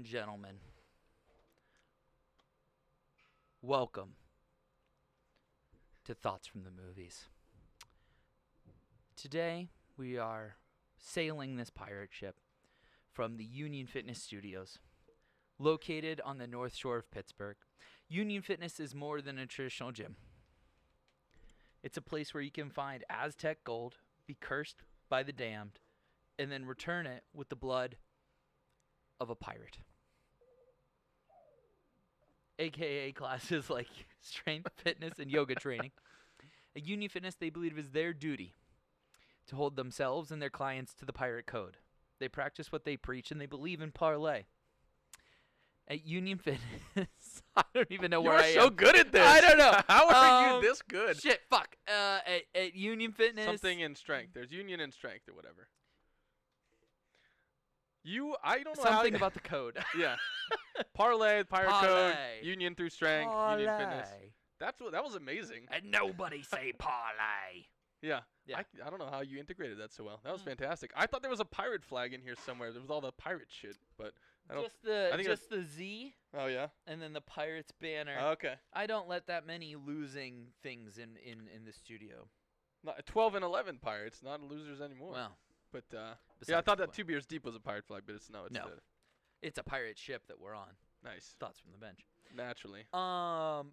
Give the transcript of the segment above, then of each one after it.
and gentlemen, welcome to Thoughts from the Movies. Today, we are sailing this pirate ship from the Union Fitness Studios, located on the North Shore of Pittsburgh. Union Fitness is more than a traditional gym. It's a place where you can find Aztec gold, be cursed by the damned, and then return it with the blood of a pirate. AKA classes like strength, fitness, and yoga training. At Union Fitness, they believe it is their duty to hold themselves and their clients to the pirate code. They practice what they preach, and they believe in parlay. At Union Fitness, I don't even know where I am. You're so good at this. I don't know. How are you this good? Shit, fuck. At Union Fitness. Something in strength. There's union and strength or whatever. I don't know Something about the code. Yeah. Parlay, pirate Parlay. code, union through strength, Parlay. union fitness. That was amazing. And nobody say parlay. Yeah. Yeah. I don't know how you integrated that so well. That was fantastic. I thought there was a pirate flag in here somewhere. There was all the pirate shit, but I don't. Just the Z Oh yeah. and then the Pirates banner. Okay. I don't let that many losing things in the studio. 12 and 11 pirates, not losers anymore. Well, but yeah, I besides thought the that point. 2 beers deep was a pirate flag, but it's no. It's a pirate ship that we're on. Nice. Thoughts from the bench. Naturally. Wow.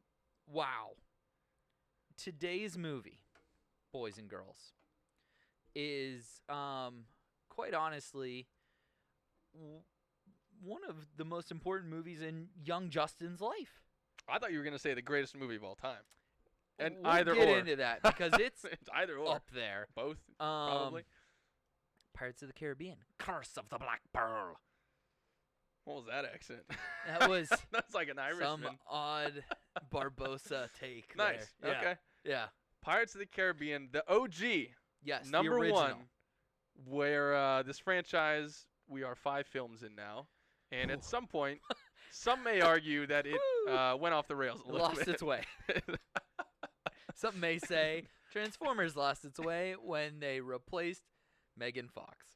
Today's movie, boys and girls, is quite honestly one of the most important movies in young Justin's life. I thought you were gonna say the greatest movie of all time. And we'll either get or. into that because it's either or. up there. Both probably. Pirates of the Caribbean, Curse of the Black Pearl. What was that accent? That was That's like an Irishman. some odd Barbosa take. Nice. There. Yeah. Okay. Yeah. Pirates of the Caribbean, the OG, Yes. the number original. one, where this franchise we are 5 films in now, and at some point, some may argue that it went off the rails a little Lost bit. its way. Some may say Transformers lost its way when they replaced Megan Fox.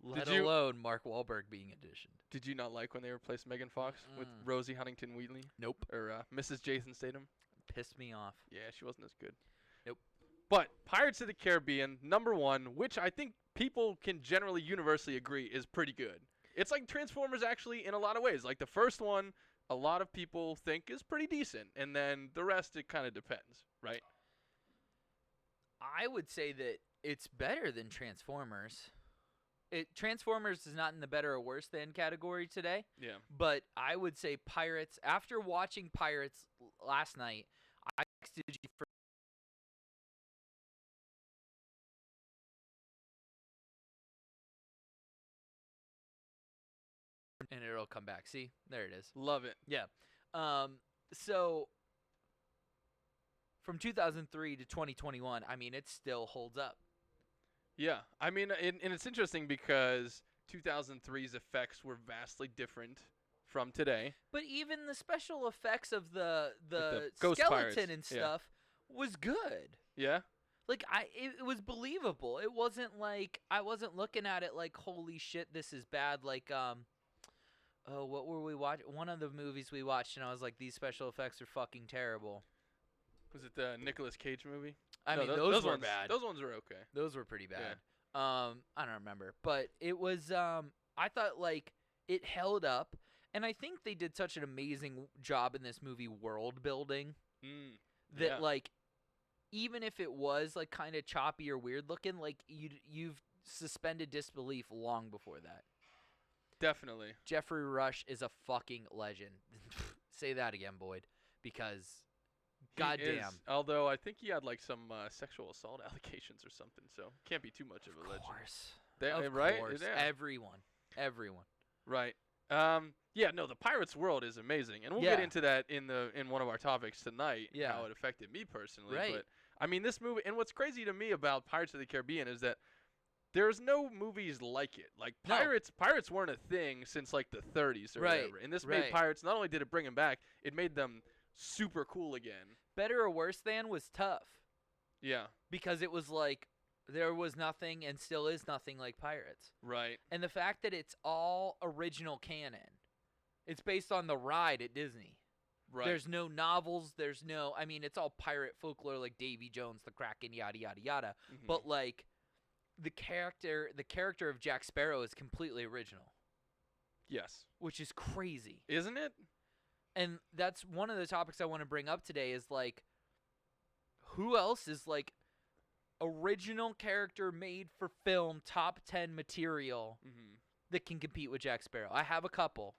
Let alone Mark Wahlberg being auditioned. Did you not like when they replaced Megan Fox with Rosie Huntington-Whiteley? Nope. Or Mrs. Jason Statham? Pissed me off. Yeah, she wasn't as good. Nope. But Pirates of the Caribbean, number one, which I think people can generally universally agree is pretty good. It's like Transformers actually in a lot of ways. Like the first one, a lot of people think is pretty decent. And then the rest, it kind of depends, right? I would say that it's better than Transformers. Transformers is not in the better or worse than category today. Yeah. But I would say Pirates, after watching Pirates last night, I texted you for and it'll come back. See? There it is. Love it. Yeah. So from 2003 to 2021, I mean, it still holds up. Yeah. I mean, and it's interesting because 2003's effects were vastly different from today. But even the special effects of the Ghost skeleton Pirates, and yeah. stuff was good. Yeah? Like it was believable. It wasn't like I wasn't looking at it like holy shit, this is bad. Like what were we watching? One of the movies we watched, and I was like, these special effects are fucking terrible. Was it the Nicolas Cage movie? I mean, No, those were ones, bad. Those ones were okay. Those were pretty bad. Yeah. I don't remember, but it was. I thought like it held up, and I think they did such an amazing job in this movie world building that yeah. like even if it was like kind of choppy or weird looking, like you've suspended disbelief long before that. Definitely. Jeffrey Rush is a fucking legend. Say that again, Boyd, because goddamn. Although I think he had like some sexual assault allegations or something, so can't be too much of a legend. Of Right? course. Yeah. Everyone. Right. Yeah. No, the Pirates world is amazing, and we'll Yeah. get into that in one of our topics tonight. Yeah. How it affected me personally. Right. But I mean, this movie, and what's crazy to me about Pirates of the Caribbean is that there's no movies like it. Like No. pirates weren't a thing since like the 30s or Right, whatever. And this right. made pirates. Not only did it bring them back, it made them super cool again. Better or worse than was tough Yeah. because it was like there was nothing and still is nothing like Pirates. Right. And the fact that it's all original canon. It's based on the ride at Disney. Right. There's no novels. There's no. I mean, it's all pirate folklore like Davy Jones, the Kraken, yada yada yada. Mhm. But like, the character of Jack Sparrow is completely original, Yes. which is crazy. Isn't it? And that's one of the topics I want to bring up today. Is like, who else is like original character made for film, top 10 material Mhm. that can compete with Jack Sparrow? I have a couple.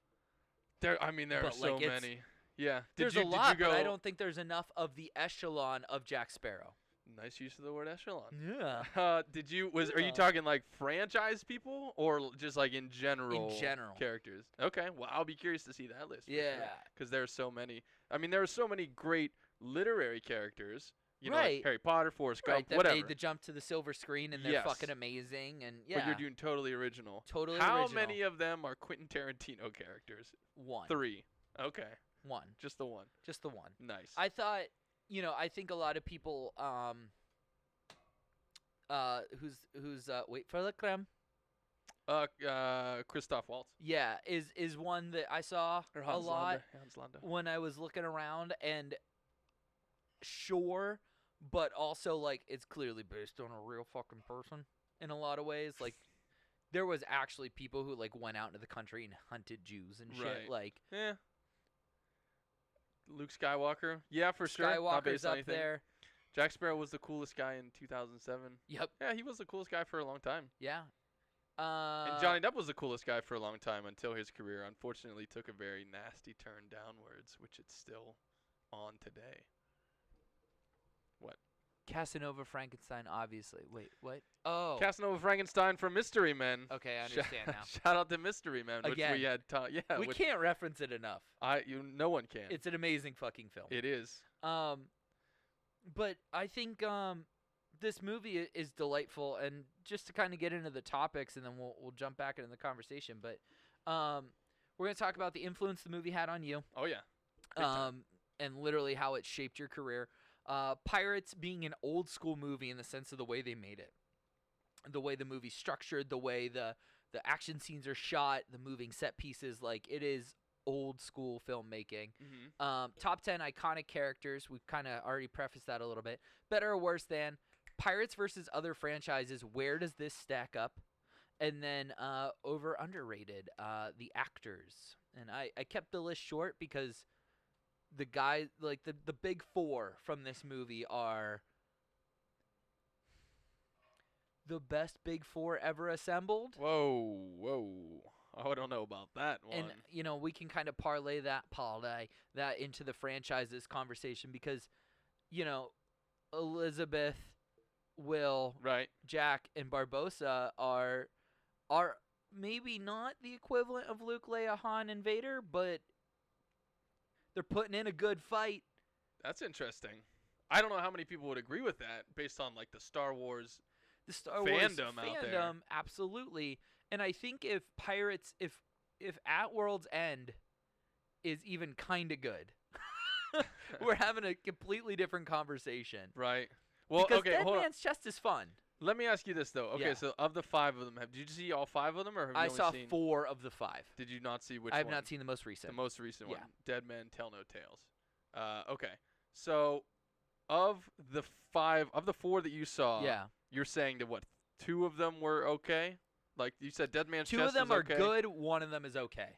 There are But, so like, it's- many. Yeah. There's did a you lot, go, but I don't think there's enough of the echelon of Jack Sparrow. Nice use of the word echelon. Yeah. Are you Yeah. talking like franchise people or just like in general? In general. Characters. Okay. Well, I'll be curious to see that list. Yeah. Because there are so many. I mean, there are so many great literary characters. You know, Right. like Harry Potter, Forrest Right, Gump, that whatever. made the jump to the silver screen, and they're Yes. fucking amazing, and yeah. But you're doing totally original. Totally How original. many of them are Quentin Tarantino characters? One. 3. Okay. One. Just the one. Just the one. Nice. I thought, I think a lot of people, wait for the creme. Christoph Waltz. Yeah, is one that I saw Or a Hans lot Landa. Hans Landa. when I was looking around, and sure, but also like it's clearly based on a real fucking person in a lot of ways. Like there was actually people who like went out into the country and hunted Jews and shit. Right. Like Yeah. Luke Skywalker. Yeah, for sure. Not Skywalker's based on up anything. there. Jack Sparrow was the coolest guy in 2007. Yep. Yeah, he was the coolest guy for a long time. Yeah. And Johnny Depp was the coolest guy for a long time until his career unfortunately took a very nasty turn downwards, which it's still on today. What? Casanova Frankenstein, obviously. Wait, what? Oh. Casanova Frankenstein from Mystery Men. Okay, I understand now. Shout out to Mystery Men, which Again. we had taught. Yeah, We which can't reference it enough. no one can. It's an amazing fucking film. It is. But I think this movie is delightful, and just to kind of get into the topics, and then we'll jump back into the conversation. But we're gonna talk about the influence the movie had on you, Oh yeah. Big time. and literally how it shaped your career. Pirates being an old school movie in the sense of the way they made it, the way the movie's structured, the way the action scenes are shot, the moving set pieces, like it is old school filmmaking. Mm-hmm. Top 10 iconic characters. We've kind of already prefaced that a little bit. Better or worse than Pirates versus other franchises. Where does this stack up? And then over underrated, the actors. And I kept the list short because the guy, like the big four from this movie are the best big four ever assembled. Whoa. Oh, I don't know about that one. And we can kind of parlay that into the franchises conversation because Elizabeth, Will, right. Jack, and Barbossa are maybe not the equivalent of Luke, Leia, Han, and Vader, but they're putting in a good fight. That's interesting. I don't know how many people would agree with that based on like the Star Wars fandom out there. Absolutely. And I think if Pirates, if At World's End is even kind of good, we're having a completely different conversation. Right. Well, because okay, Dead hold on. Man's Chest is fun. Let me ask you this though. Okay, Yeah. so of the 5 of them, did you see all 5 of them, or have you I only saw seen? 4 of the 5. Did you not see which I have one? not seen the most recent. The most recent one. Yeah. Dead Men Tell No Tales. Okay. So, of the 4 that you saw, Yeah. you're saying that what 2 of them were okay? Like you said, Dead Man's 2 Chest of them is are okay. good. 1 of them is okay.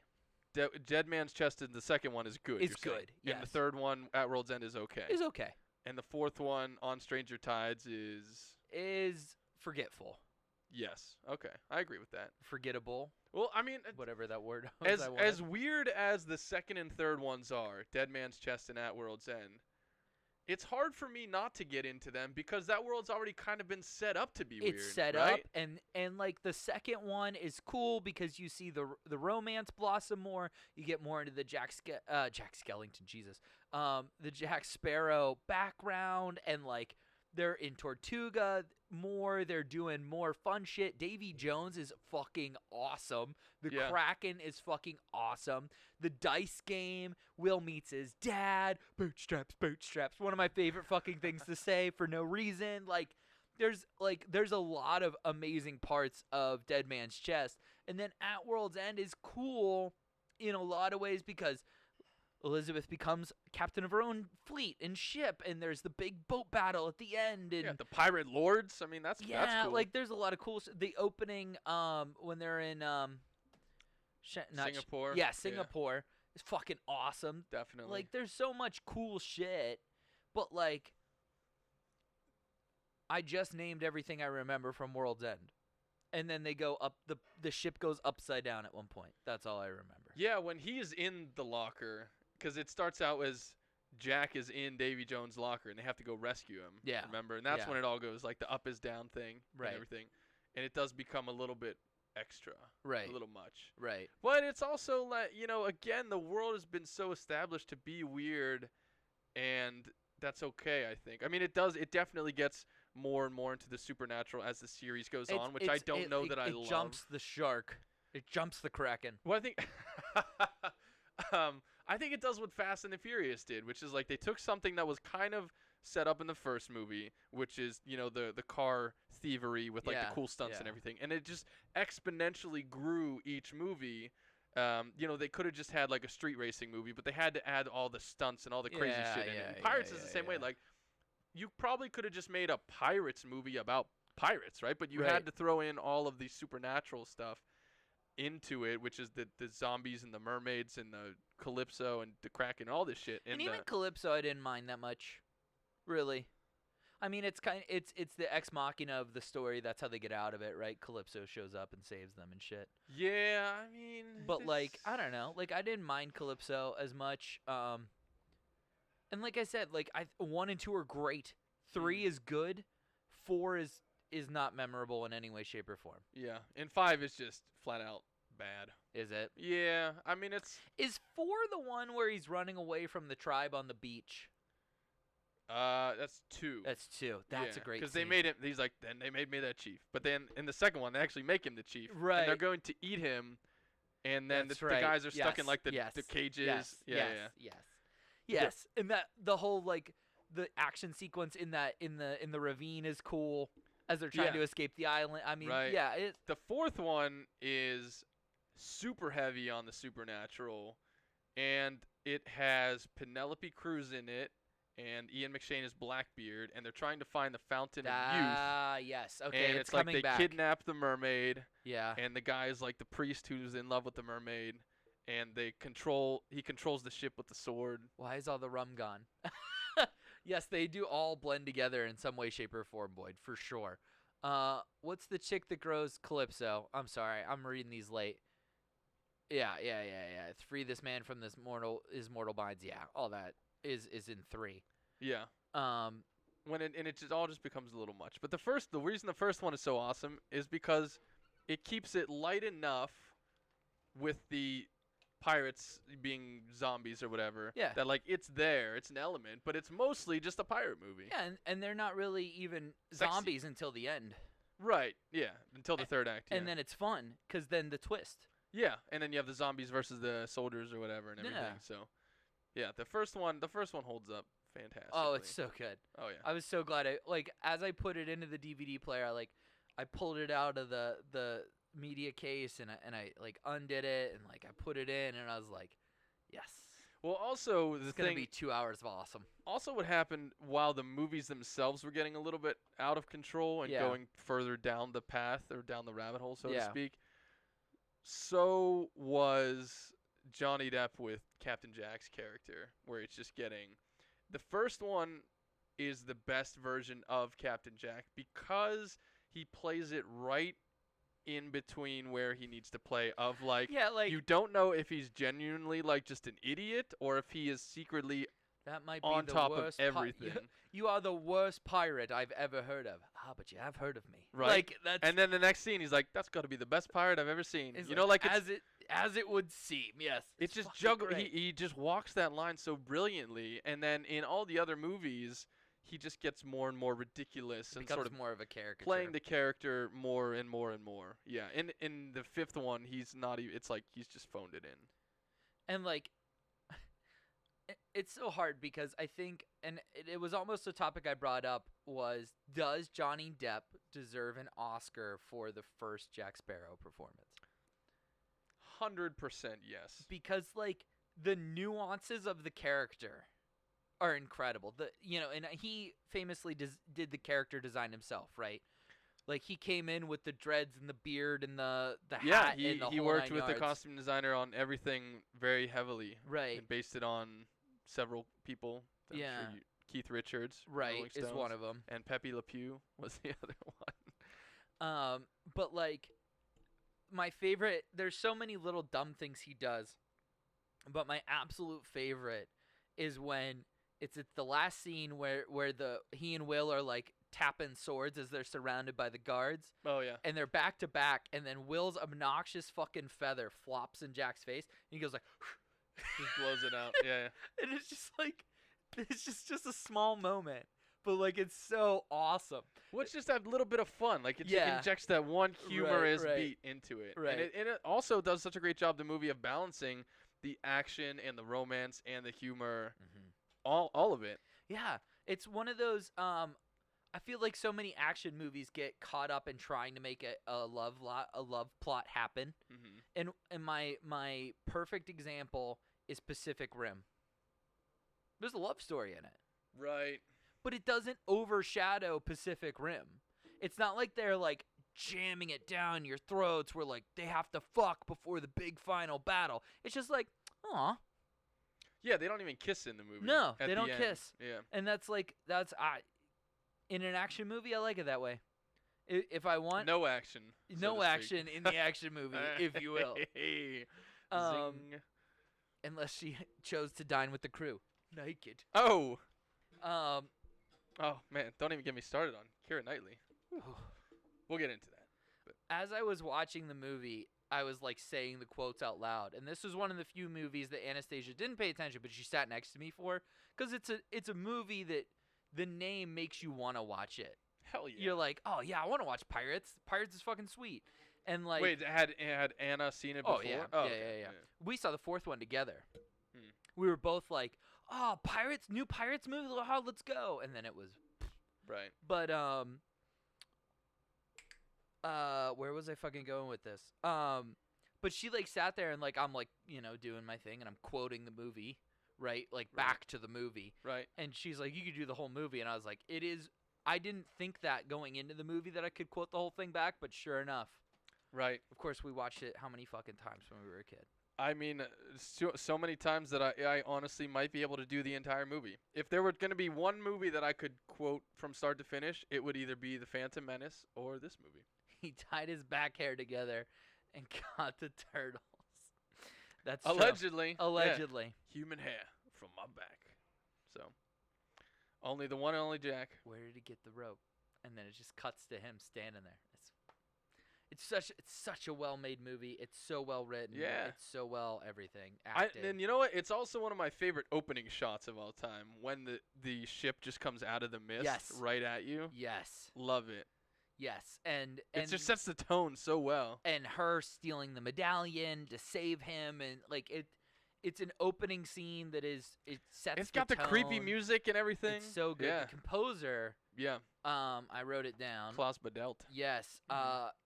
Dead Man's Chest and the second one is good. It's you're saying. good, And the yes. third one, At World's End, is okay. Is okay. And the 4th one, On Stranger Tides, Is forgetful. yes. Okay, I agree with that. Forgettable. Well, I mean, Whatever that word was. as weird as the second and third ones are, Dead Man's Chest and At World's End, it's hard for me not to get into them because that world's already kind of been set up to be weird. It's set right? up, and like the second one is cool because you see the romance blossom more. You get more into the Jack Skellington, Jesus, the Jack Sparrow background, and like they're in Tortuga more. They're doing more fun shit. Davy Jones is fucking awesome. The Yeah. Kraken is fucking awesome. The dice game. Will meets his dad. Bootstraps. One of my favorite fucking things to say for no reason. There's a lot of amazing parts of Dead Man's Chest, and then At World's End is cool in a lot of ways because Elizabeth becomes captain of her own fleet and ship, and there's the big boat battle at the end, and Yeah, the pirate lords. I mean, that's cool. like there's a lot of cool. The opening, when they're in Singapore. Singapore is fucking awesome. Definitely. Like, there's so much cool shit, but like, I just named everything I remember from World's End. And then they go up, the ship goes upside down at one point. That's all I remember. Yeah, when he's in the locker, because it starts out as Jack is in Davy Jones' locker, and they have to go rescue him. Yeah. Remember? And that's Yeah. when it all goes, like, the up is down thing Right. and everything. And it does become a little bit extra. Right. A little much. Right. But it's also, like, again, the world has been so established to be weird, and that's okay, I think. I mean, it definitely gets more and more into the supernatural as the series goes on, which I don't know that I love. It jumps the shark. It jumps the Kraken. Well, I think I think it does what Fast and the Furious did, which is like they took something that was kind of set up in the first movie, which is, the car thievery with like the cool stunts and everything, and it just exponentially grew each movie. They could have just had like a street racing movie, but they had to add all the stunts and all the crazy shit in it. And Pirates is the same way. Like, you probably could have just made a Pirates movie about pirates, right? But you had to throw in all of the supernatural stuff into it, which is the zombies and the mermaids and the Calypso and the Kraken and all this shit. And even Calypso, I didn't mind that much, really. I mean, it's the ex machina of the story. That's how they get out of it, right? Calypso shows up and saves them and shit. Yeah, I mean, but like, I don't know. Like, I didn't mind Calypso as much. And like I said, like 1 and 2 are great. 3 is good. 4 is not memorable in any way, shape, or form. Yeah, and 5 is just flat out bad. Is it? Yeah, I mean, Is 4 the one where he's running away from the tribe on the beach? That's 2. That's 2. That's a great. Because they made him. He's like, then they made me that chief. But then in the second one, they actually make him the chief. Right. And they're going to eat him, and then the guys are stuck in like the cages. Yes. And that the whole like the action sequence in the ravine is cool as they're trying to escape the island. I mean, the fourth one is super heavy on the supernatural, and it has Penelope Cruz in it, and Ian McShane is Blackbeard, and they're trying to find the Fountain of Youth. Ah, yes. Okay, and it's like coming they back. kidnap the mermaid. Yeah. And the guy is like the priest who's in love with the mermaid, and he controls the ship with the sword. Why is all the rum gone? Yes, they do all blend together in some way, shape, or form, Boyd, for sure. What's the chick that grows Calypso? I'm sorry, I'm reading these late. Yeah. It's free this man from his mortal binds. Yeah, all that is in 3. Yeah. When it just all just becomes a little much. But the reason the first one is so awesome is because it keeps it light enough with the pirates being zombies or whatever. Yeah. That like it's an element, but it's mostly just a pirate movie. Yeah, and they're not really even Sexy. zombies until the end. Right. Yeah. Until the third act. Yeah. And then it's fun because then the twist. Yeah, and then you have the zombies versus the soldiers or whatever and everything. Yeah. So, yeah, the first one holds up fantastically. Oh, it's so good. Oh yeah. I was so glad as I put it into the DVD player, I pulled it out of the media case and I like undid it and like I put it in and I was like, yes. Well, also It's gonna be 2 hours of awesome. Also, what happened while the movies themselves were getting a little bit out of control and going further down the path or down the rabbit hole, so to speak. So was Johnny Depp with Captain Jack's character, where it's just getting. The first one is the best version of Captain Jack because he plays it right in between where he needs to play of like you don't know if he's genuinely like just an idiot or if he is secretly that might be on the top worst of everything. You are the worst pirate I've ever heard of. But you have heard of me. Right. Like that's and then the next scene he's like, that's got to be the best pirate I've ever seen. You know, like as it would seem. Yes. It's just he just walks that line so brilliantly, and then in all the other movies he just gets more and more ridiculous and becomes sort of more of a character. Playing the character more and more and more. Yeah. In the fifth one, he's not even. It's like he's just phoned it in. And like, it's so hard because I think, and it was almost a topic I brought up was, does Johnny Depp deserve an Oscar for the first Jack Sparrow performance? 100% yes. because like the nuances of the character are incredible. And he famously did the character design himself, right? Like he came in with the dreads and the beard and the Yeah, hat and the he whole worked 9 with the yards. costume designer on everything very heavily. Right. And based it on several people. I'm Yeah. sure Keith Richards, from Right, Rolling is Stones, one of them. and Pepe Le Pew was the other one. But like my favorite, there's so many little dumb things he does, but my absolute favorite is when it's at the last scene where he and Will are like tapping swords as they're surrounded by the guards, Oh yeah. and they're back to back, and then Will's obnoxious fucking feather flops in Jack's face, and he goes like, Just blows it out. Yeah. and it's just like, it's just a small moment, but like it's so awesome. Well, it's just that little bit of fun. Like it Yeah. injects that one humorous right. beat into it. Right. And it also does such a great job, the movie, of balancing the action and the romance and the humor, all of it. Yeah, it's one of those. I feel like so many action movies get caught up in trying to make a love plot happen, Mm-hmm. and my perfect example is Pacific Rim. There's a love story in it, Right. but it doesn't overshadow Pacific Rim. It's not like they're like jamming it down your throats where like they have to fuck before the big final battle. It's just like, aw. Yeah, they don't even kiss in the movie. No, at they the don't end. kiss. Yeah. And that's in an action movie, I like it that way. If I want No action. so no to speak. action in the action movie, if you will, Hey, Um, zing. unless she chose to dine with the crew naked. Oh. Um, Oh man, don't even get me started on Keira Knightley. We'll get into that. as I was watching the movie, I was like saying the quotes out loud, and this was one of the few movies that Anastasia didn't pay attention, but she sat next to me for, because it's a movie that the name makes you want to watch it. Hell yeah. You're like, oh yeah, I want to watch Pirates. Pirates is fucking sweet. And like, Wait, had Anna seen it before? oh yeah, okay. yeah. We saw the fourth one together. Hmm. We were both like, oh, Pirates, new Pirates movie, oh, let's go. And then it was, Right. but where was I fucking going with this? But she like sat there and like I'm like doing my thing and I'm quoting the movie, right? Like Right. back to the movie. Right. And she's like, you could do the whole movie, and I was like, it is. I didn't think that going into the movie that I could quote the whole thing back, but sure enough, Right. of course we watched it how many fucking times when we were a kid. I mean, so many times that I honestly might be able to do the entire movie. If there were going to be one movie that I could quote from start to finish, it would either be The Phantom Menace or this movie. He tied his back hair together and caught the turtles. That's true. Allegedly. Yeah. Allegedly. Human hair from my back. So, only the one and only Jack. Where did he get the rope? And then it just cuts to him standing there. It's such a well-made movie. It's so well written. Yeah. It's so well everything acted. And you know what? It's also one of my favorite opening shots of all time when the ship just comes out of the mist Yes. right at you. Yes. Love it. Yes. And It just sets the tone so well. and her stealing the medallion to save him, and like it's an opening scene that it sets. It's got the creepy tone. music and everything. It's so good. Yeah. The composer, Yeah. I wrote it down. Klaus Badelt. Yes.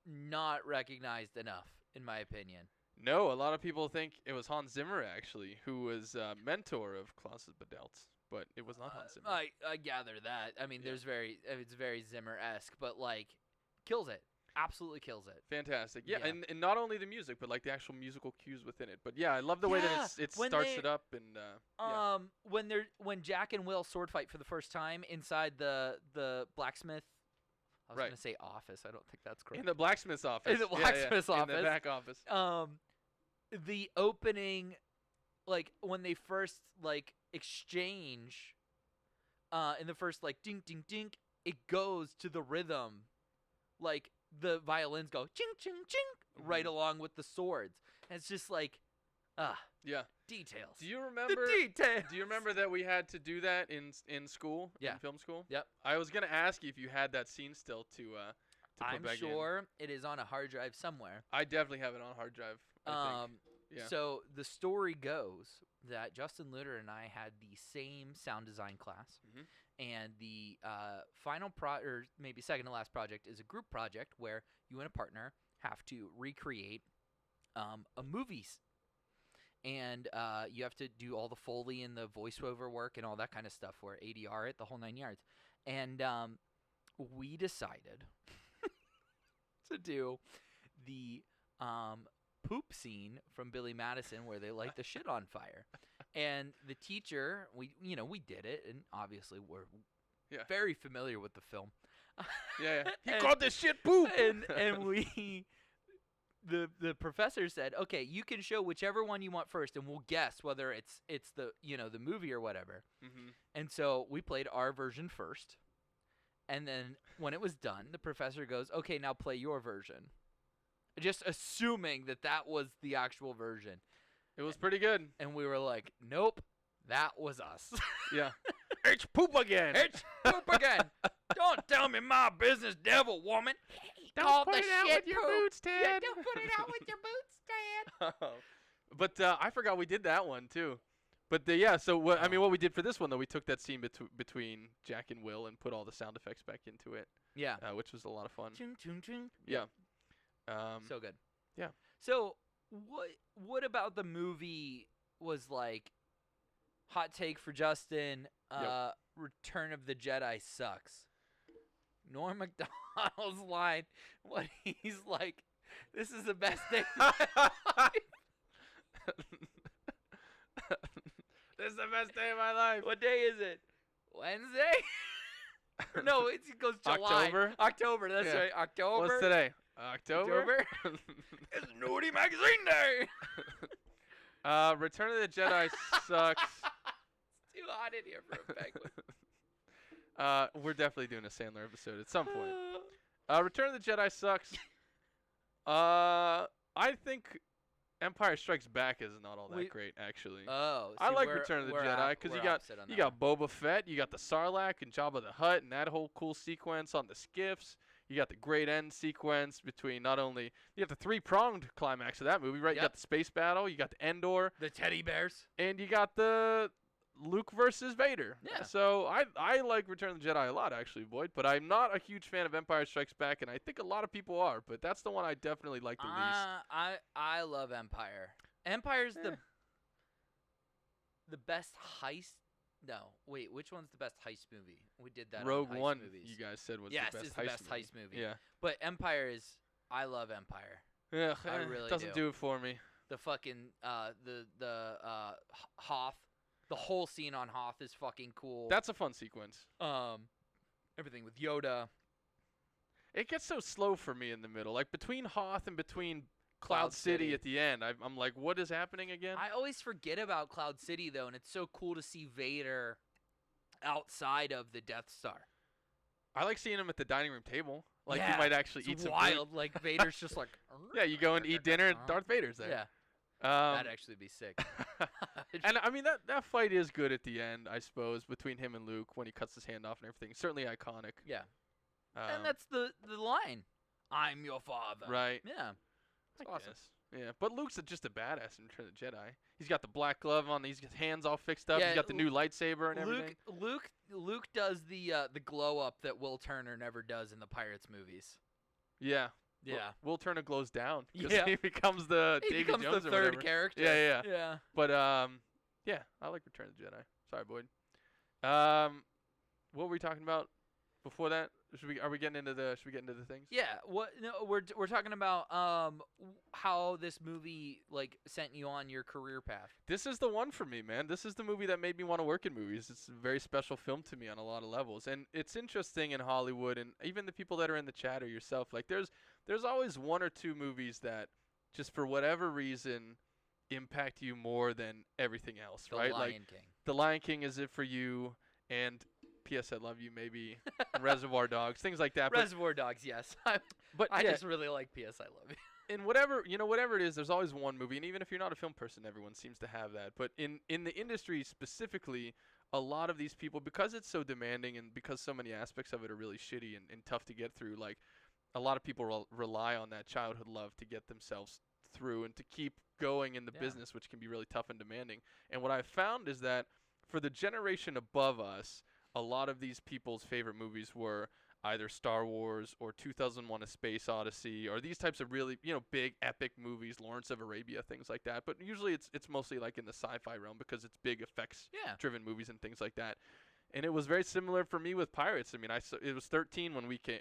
Not recognized enough, in my opinion. No, a lot of people think it was Hans Zimmer actually, who was mentor of Klaus Badelt, but it was not Hans Zimmer. I gather that. I mean, Yeah. it's very Zimmer-esque, but like kills it. Absolutely kills it. Fantastic. Yeah, Yeah. And not only the music, but like the actual musical cues within it. But yeah, I love the way that it when starts they- it up and yeah. When Jack and Will sword fight for the first time inside the blacksmith. I was Right. gonna say office. I don't think that's correct. In the blacksmith's office. In the Yeah, yeah, blacksmith's In office. the back office. The opening, like when they first like exchange, in the first like ding ding ding, it goes to the rhythm, like the violins go ching ching ching right along with the swords. And it's just like, Yeah. details. Do you remember? the details? Do you remember that we had to do that in school? Yeah. In film school. Yep. I was gonna ask you if you had that scene still to put I'm back in. sure it is on a hard drive somewhere. I definitely have it on hard drive. I think. Yeah. So the story goes that Justin Lutter and I had the same sound design class, Mhm. and the final or maybe second to last project is a group project where you and a partner have to recreate a movies, and you have to do all the Foley and the voiceover work and all that kind of stuff for ADR it, the whole 9 yards. And we decided to do the poop scene from Billy Madison where they light the shit on fire. And the teacher, we did it, and obviously we're very familiar with the film. Yeah. He called this shit poop. And we the professor said, "Okay, you can show whichever one you want first, and we'll guess whether it's the the movie or whatever." Mm-hmm. And so we played our version first, and then when it was done, the professor goes, "Okay, now play your version," just assuming that was the actual version. It was pretty good. And we were like, "Nope, that was us." Yeah. It's poop again. It's poop again. Don't tell me my business, devil woman. Don't put it out with your boots, Ted. Yeah, don't put it out with your boots, Ted. But I forgot we did that one too. But so what we did for this one though, we took that scene between Jack and Will and put all the sound effects back into it. Yeah. Which was a lot of fun. Chung, chung, chung. Yeah. So good. Yeah. So what about the movie was like hot take for Justin, Return of the Jedi sucks. Norm Macdonald's line when he's like, "This is the best day of my life." This is the best day of my life. What day is it? Wednesday? No, it goes July. October, that's right. October. What's today? October? It's Nudie Magazine Day. Return of the Jedi sucks. It's too hot in here for a penguin. We're definitely doing a Sandler episode at some point. Return of the Jedi sucks. I think Empire Strikes Back is not all that great, actually. Oh, I like Return of the Jedi because you got Boba Fett, you got the Sarlacc and Jabba the Hutt, and that whole cool sequence on the skiffs. You got the great end sequence between you got the three-pronged climax of that movie, right? Yep. You got the space battle, you got the Endor, the teddy bears, and you got the Luke versus Vader. Yeah. So I like Return of the Jedi a lot, actually, Boyd, but I'm not a huge fan of Empire Strikes Back, and I think a lot of people are, but that's the one I definitely like the least. I love Empire. Empire's the best heist. No, wait, which one's the best heist movie? We did that Rogue on heist One, movies. you guys said was yes, the best it's the best heist movie. Yeah. But Empire is, I love Empire. Yeah, I really doesn't do it for me. The fucking Hoth, the whole scene on Hoth is fucking cool. That's a fun sequence. Everything with Yoda. It gets so slow for me in the middle, like between Hoth and between Cloud City at the end. I'm like, what is happening again? I always forget about Cloud City though, and it's so cool to see Vader outside of the Death Star. I like seeing him at the dining room table. Like yeah, you might actually eat some wild. food. Like Vader's just like. Yeah, you go and eat dinner, and Darth Vader's there. Yeah. That'd actually be sick. And I mean that fight is good at the end, I suppose, between him and Luke when he cuts his hand off and everything. Certainly iconic. Yeah. And that's the line. I'm your father. Right. Yeah. I guess. Yeah, but Luke's just a badass in Return of the Jedi. He's got the black glove on. He's got his hands all fixed up. Yeah, he's got the new lightsaber and everything. Luke does the glow up that Will Turner never does in the Pirates movies. Yeah. Yeah. Will Turner glows down because Yeah. he becomes the David Jones the or third whatever. character. Yeah. Yeah. But yeah, I like Return of the Jedi. Sorry, Boyd. What were we talking about before that? Should we get into the things? Yeah. What? No, we're talking about how this movie like sent you on your career path. This is the one for me, man. This is the movie that made me want to work in movies. It's a very special film to me on a lot of levels, and it's interesting in Hollywood, and even the people that are in the chat or yourself. Like, there's always one or two movies that just for whatever reason impact you more than everything else, right? The Lion King. The Lion King is it for you, and P.S. I Love You, maybe, Reservoir Dogs, things like that. Reservoir Dogs, yes. But I yeah, just really like P.S. I Love You. in whatever it is, there's always one movie, and even if you're not a film person, everyone seems to have that. But in the industry specifically, a lot of these people, because it's so demanding and because so many aspects of it are really shitty and tough to get through, like a lot of people rely on that childhood love to get themselves through and to keep going in the business, which can be really tough and demanding. And what I've found is that for the generation above us, a lot of these people's favorite movies were either Star Wars or 2001: A Space Odyssey or these types of really, big epic movies, Lawrence of Arabia, things like that. But usually it's mostly like in the sci-fi realm because it's big effects Yeah. driven movies and things like that. And it was very similar for me with Pirates. I mean, it was 13 when we came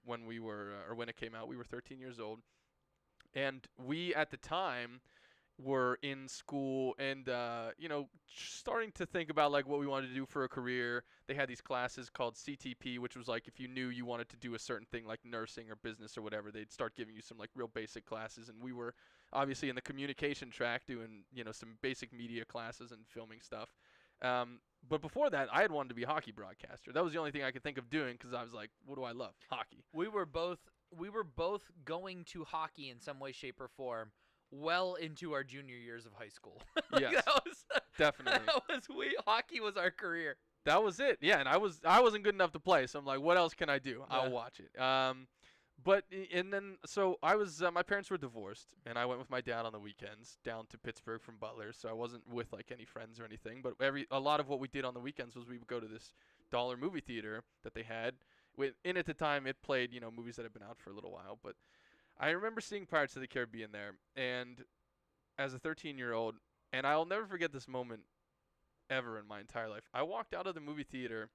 when we were or when it came out. We were 13 years old. And we at the time were in school and starting to think about like what we wanted to do for a career. They had these classes called CTP, which was like if you knew you wanted to do a certain thing like nursing or business or whatever, they'd start giving you some like real basic classes. And we were obviously in the communication track doing some basic media classes and filming stuff. But before that, I had wanted to be a hockey broadcaster. That was the only thing I could think of doing because I was like, what do I love? Hockey. We were both going to hockey in some way, shape, or form well into our junior years of high school. Yes, definitely. Hockey was our career. That was it. Yeah, and I wasn't good enough to play, so I'm like, what else can I do? Yeah. I'll watch it. So I was my parents were divorced, and I went with my dad on the weekends down to Pittsburgh from Butler. So I wasn't with like any friends or anything. But a lot of what we did on the weekends was we would go to this dollar movie theater that they had. At the time, it played movies that had been out for a little while. But I remember seeing Pirates of the Caribbean there, and as a 13-year-old, and I'll never forget this moment ever in my entire life. I walked out of the movie theater,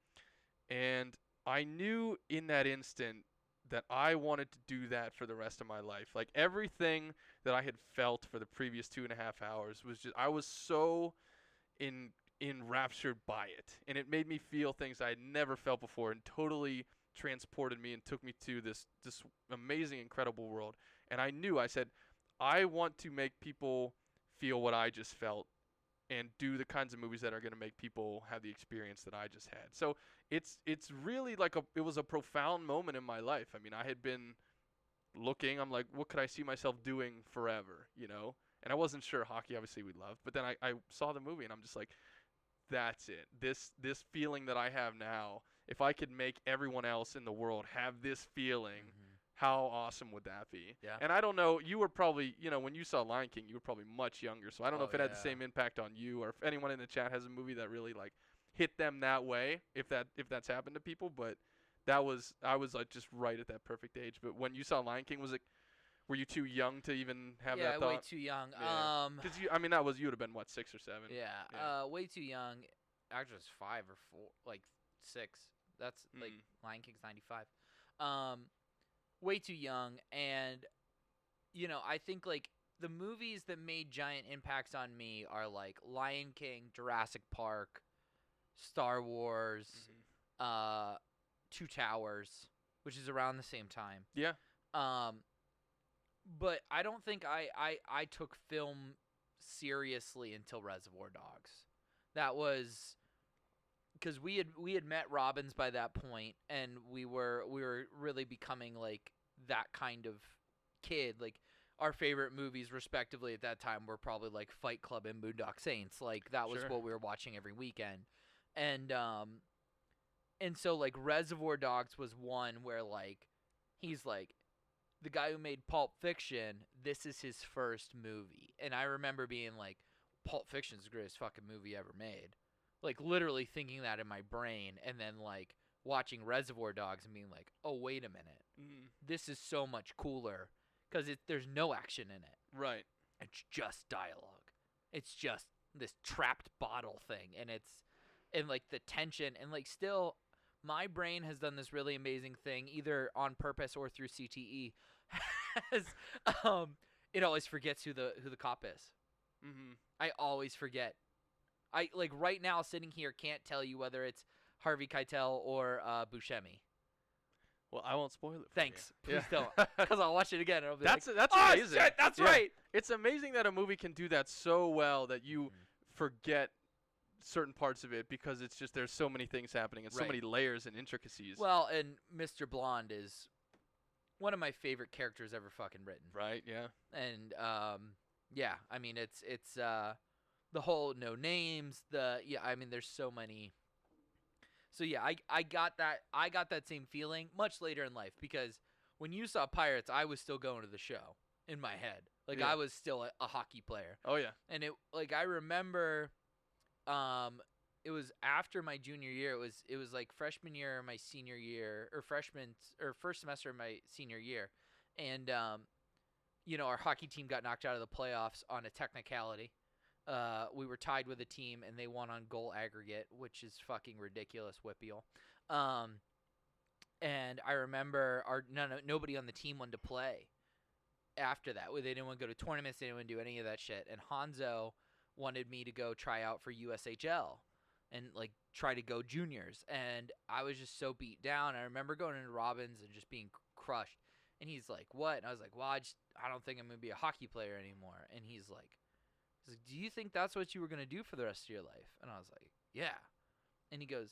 and I knew in that instant that I wanted to do that for the rest of my life. Like everything that I had felt for the previous 2.5 hours was just, I was so enraptured by it, and it made me feel things I had never felt before, and totally transported me and took me to this amazing, incredible world. And I said, I want to make people feel what I just felt and do the kinds of movies that are going to make people have the experience that I just had. So it's really like it was a profound moment in my life. I mean, I had been looking, I'm like, what could I see myself doing forever, And I wasn't sure. Hockey, obviously, we loved. But then I saw the movie, and I'm just like, that's it. This feeling that I have now, if I could make everyone else in the world have this feeling, how awesome would that be? Yeah. And I don't know, you were probably, when you saw Lion King, you were probably much younger. So I don't know if it had the same impact on you, or if anyone in the chat has a movie that really like hit them that way, if that's happened to people. But I was like just right at that perfect age. But when you saw Lion King, were you too young to even have that thought? Yeah, way too young. Yeah. Because you would have been what, 6 or 7? Yeah. Way too young. Actually, it was 5 or 4, like 6. That's like Lion King's 95. Way too young, and I think like the movies that made giant impacts on me are like Lion King, Jurassic Park, Star Wars, Two Towers, which is around the same time. Yeah. But I don't think I took film seriously until Reservoir Dogs. That was because we had met Robbins by that point, and we were really becoming like that kind of kid. Like our favorite movies, respectively, at that time were probably like Fight Club and Boondock Saints. Like that was what we were watching every weekend, and so like Reservoir Dogs was one where like he's like the guy who made Pulp Fiction. This is his first movie, and I remember being like, Pulp Fiction's the greatest fucking movie ever made. Like literally thinking that in my brain, and then like watching Reservoir Dogs and being like, oh wait a minute, this is so much cooler because there's no action in it. Right. It's just dialogue. It's just this trapped bottle thing, and like the tension, and like still, my brain has done this really amazing thing, either on purpose or through CTE. It always forgets who the cop is. I always forget. I like right now sitting here can't tell you whether it's Harvey Keitel or Buscemi. Well, I won't spoil it for Thanks. you. Please don't, because I'll watch it again and I'll be that's like, amazing. Shit, that's right. It's amazing that a movie can do that so well that you forget certain parts of it because it's just there's so many things happening and so many layers and intricacies. Well, and Mr. Blonde is one of my favorite characters ever fucking written. Right, yeah. And yeah, I mean it's the whole no names, I mean there's so many. So yeah, I got that same feeling much later in life, because when you saw Pirates, I was still going to the show in my head. Like I was still a hockey player. Oh yeah. And it like I remember it was after my junior year. It was like freshman year, my senior year, or first semester of my senior year, and our hockey team got knocked out of the playoffs on a technicality. We were tied with a team, and they won on goal aggregate, which is fucking ridiculous, Whippeal. And I remember nobody on the team wanted to play after that. They didn't want to go to tournaments. They didn't want to do any of that shit. And Hanzo wanted me to go try out for USHL and like try to go juniors. And I was just so beat down. I remember going into Robbins and just being crushed. And he's like, "What?" And I was like, "Well, I don't think I'm going to be a hockey player anymore." And he's like, "Do you think that's what you were going to do for the rest of your life?" And I was like, "Yeah." And he goes,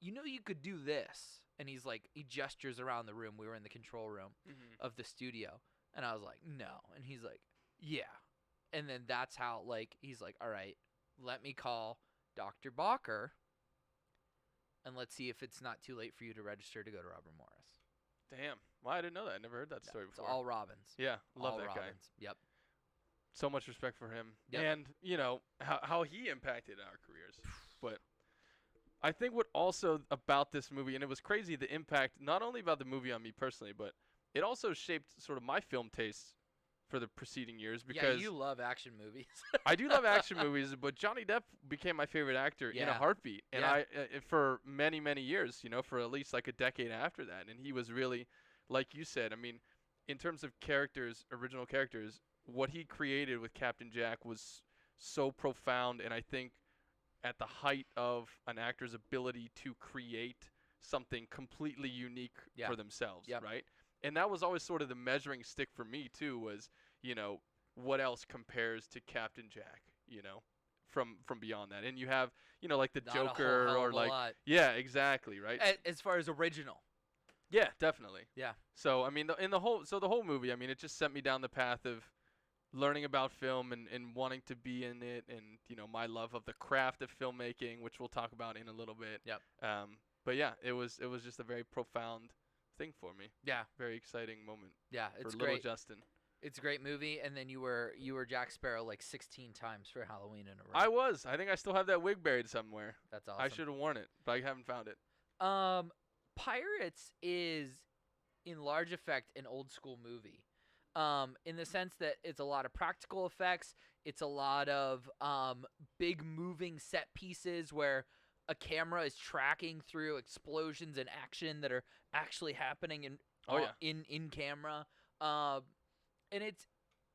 "You could do this." And he's like, he gestures around the room. We were in the control room of the studio. And I was like, "No." And he's like, "Yeah." And then that's how, like, he's like, "All right, let me call Dr. Bacher, and let's see if it's not too late for you to register to go to Robert Morris." Damn. Well, I didn't know that. I never heard that story before. It's all Robbins. Yeah, love all that Robbins. guy. Yep. So much respect for him. Yep. And, how he impacted our careers. But I think what also about this movie, and it was crazy, the impact, not only about the movie on me personally, but it also shaped sort of my film tastes for the preceding years, because you love action movies. I do love action movies, but Johnny Depp became my favorite actor in a heartbeat. And I for many, many years, for at least like a decade after that. And he was really, like you said, I mean, in terms of characters, original characters, what he created with Captain Jack was so profound, and I think at the height of an actor's ability to create something completely unique for themselves, right? And that was always sort of the measuring stick for me too, was, what else compares to Captain Jack, from beyond that. And you have, like the Not Joker, a whole or like, lot. yeah, exactly, right? As far as original. Yeah, definitely. Yeah. So, I mean, the whole movie, I mean, it just sent me down the path of learning about film and wanting to be in it, and, my love of the craft of filmmaking, which we'll talk about in a little bit. Yep. But yeah, it was just a very profound thing for me. Yeah. Very exciting moment. Yeah, it's for great. little Justin. It's a great movie, and then you were Jack Sparrow like 16 times for Halloween in a row. I was. I think I still have that wig buried somewhere. That's awesome. I should have worn it, but I haven't found it. Pirates is, in large effect, an old school movie. In the sense that it's a lot of practical effects. It's a lot of big moving set pieces where a camera is tracking through explosions and action that are actually happening in camera. And it's,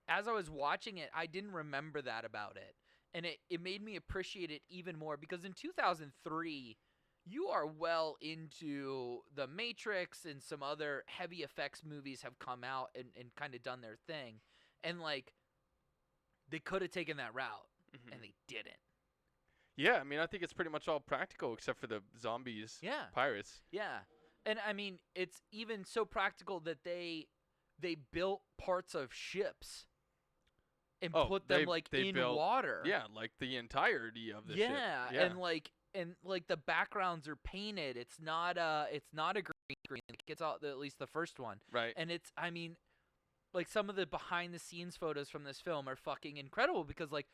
as I was watching it, I didn't remember that about it. And it made me appreciate it even more, because in 2003, you are well into The Matrix, and some other heavy effects movies have come out and kind of done their thing. And, like, they could have taken that route, and they didn't. Yeah, I mean, I think it's pretty much all practical except for the zombies. Yeah. Pirates. Yeah. And, I mean, it's even so practical that they built parts of ships and put them in built, water. Yeah, like the entirety of the ship. Yeah, and the backgrounds are painted. It's not a green screen. It's all, at least the first one. Right. And it's, I mean, like, some of the behind the scenes photos from this film are fucking incredible, because, like,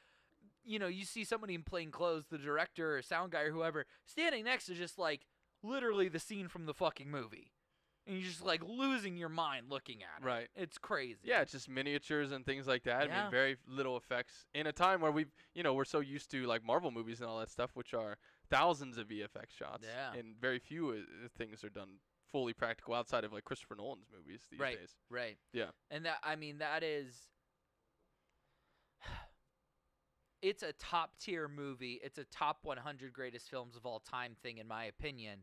you see somebody in plain clothes, the director or sound guy or whoever, standing next to just, like, literally the scene from the fucking movie. And you're just, like, losing your mind looking at it. Right. It's crazy. Yeah, it's just miniatures and things like that. Yeah. I mean, very little effects in a time where we're so used to, like, Marvel movies and all that stuff, which are thousands of VFX shots. Yeah. And very few things are done fully practical outside of, like, Christopher Nolan's movies these days. Right. Yeah. And that, I mean, that is, it's a top tier movie. It's a top 100 greatest films of all time thing, in my opinion.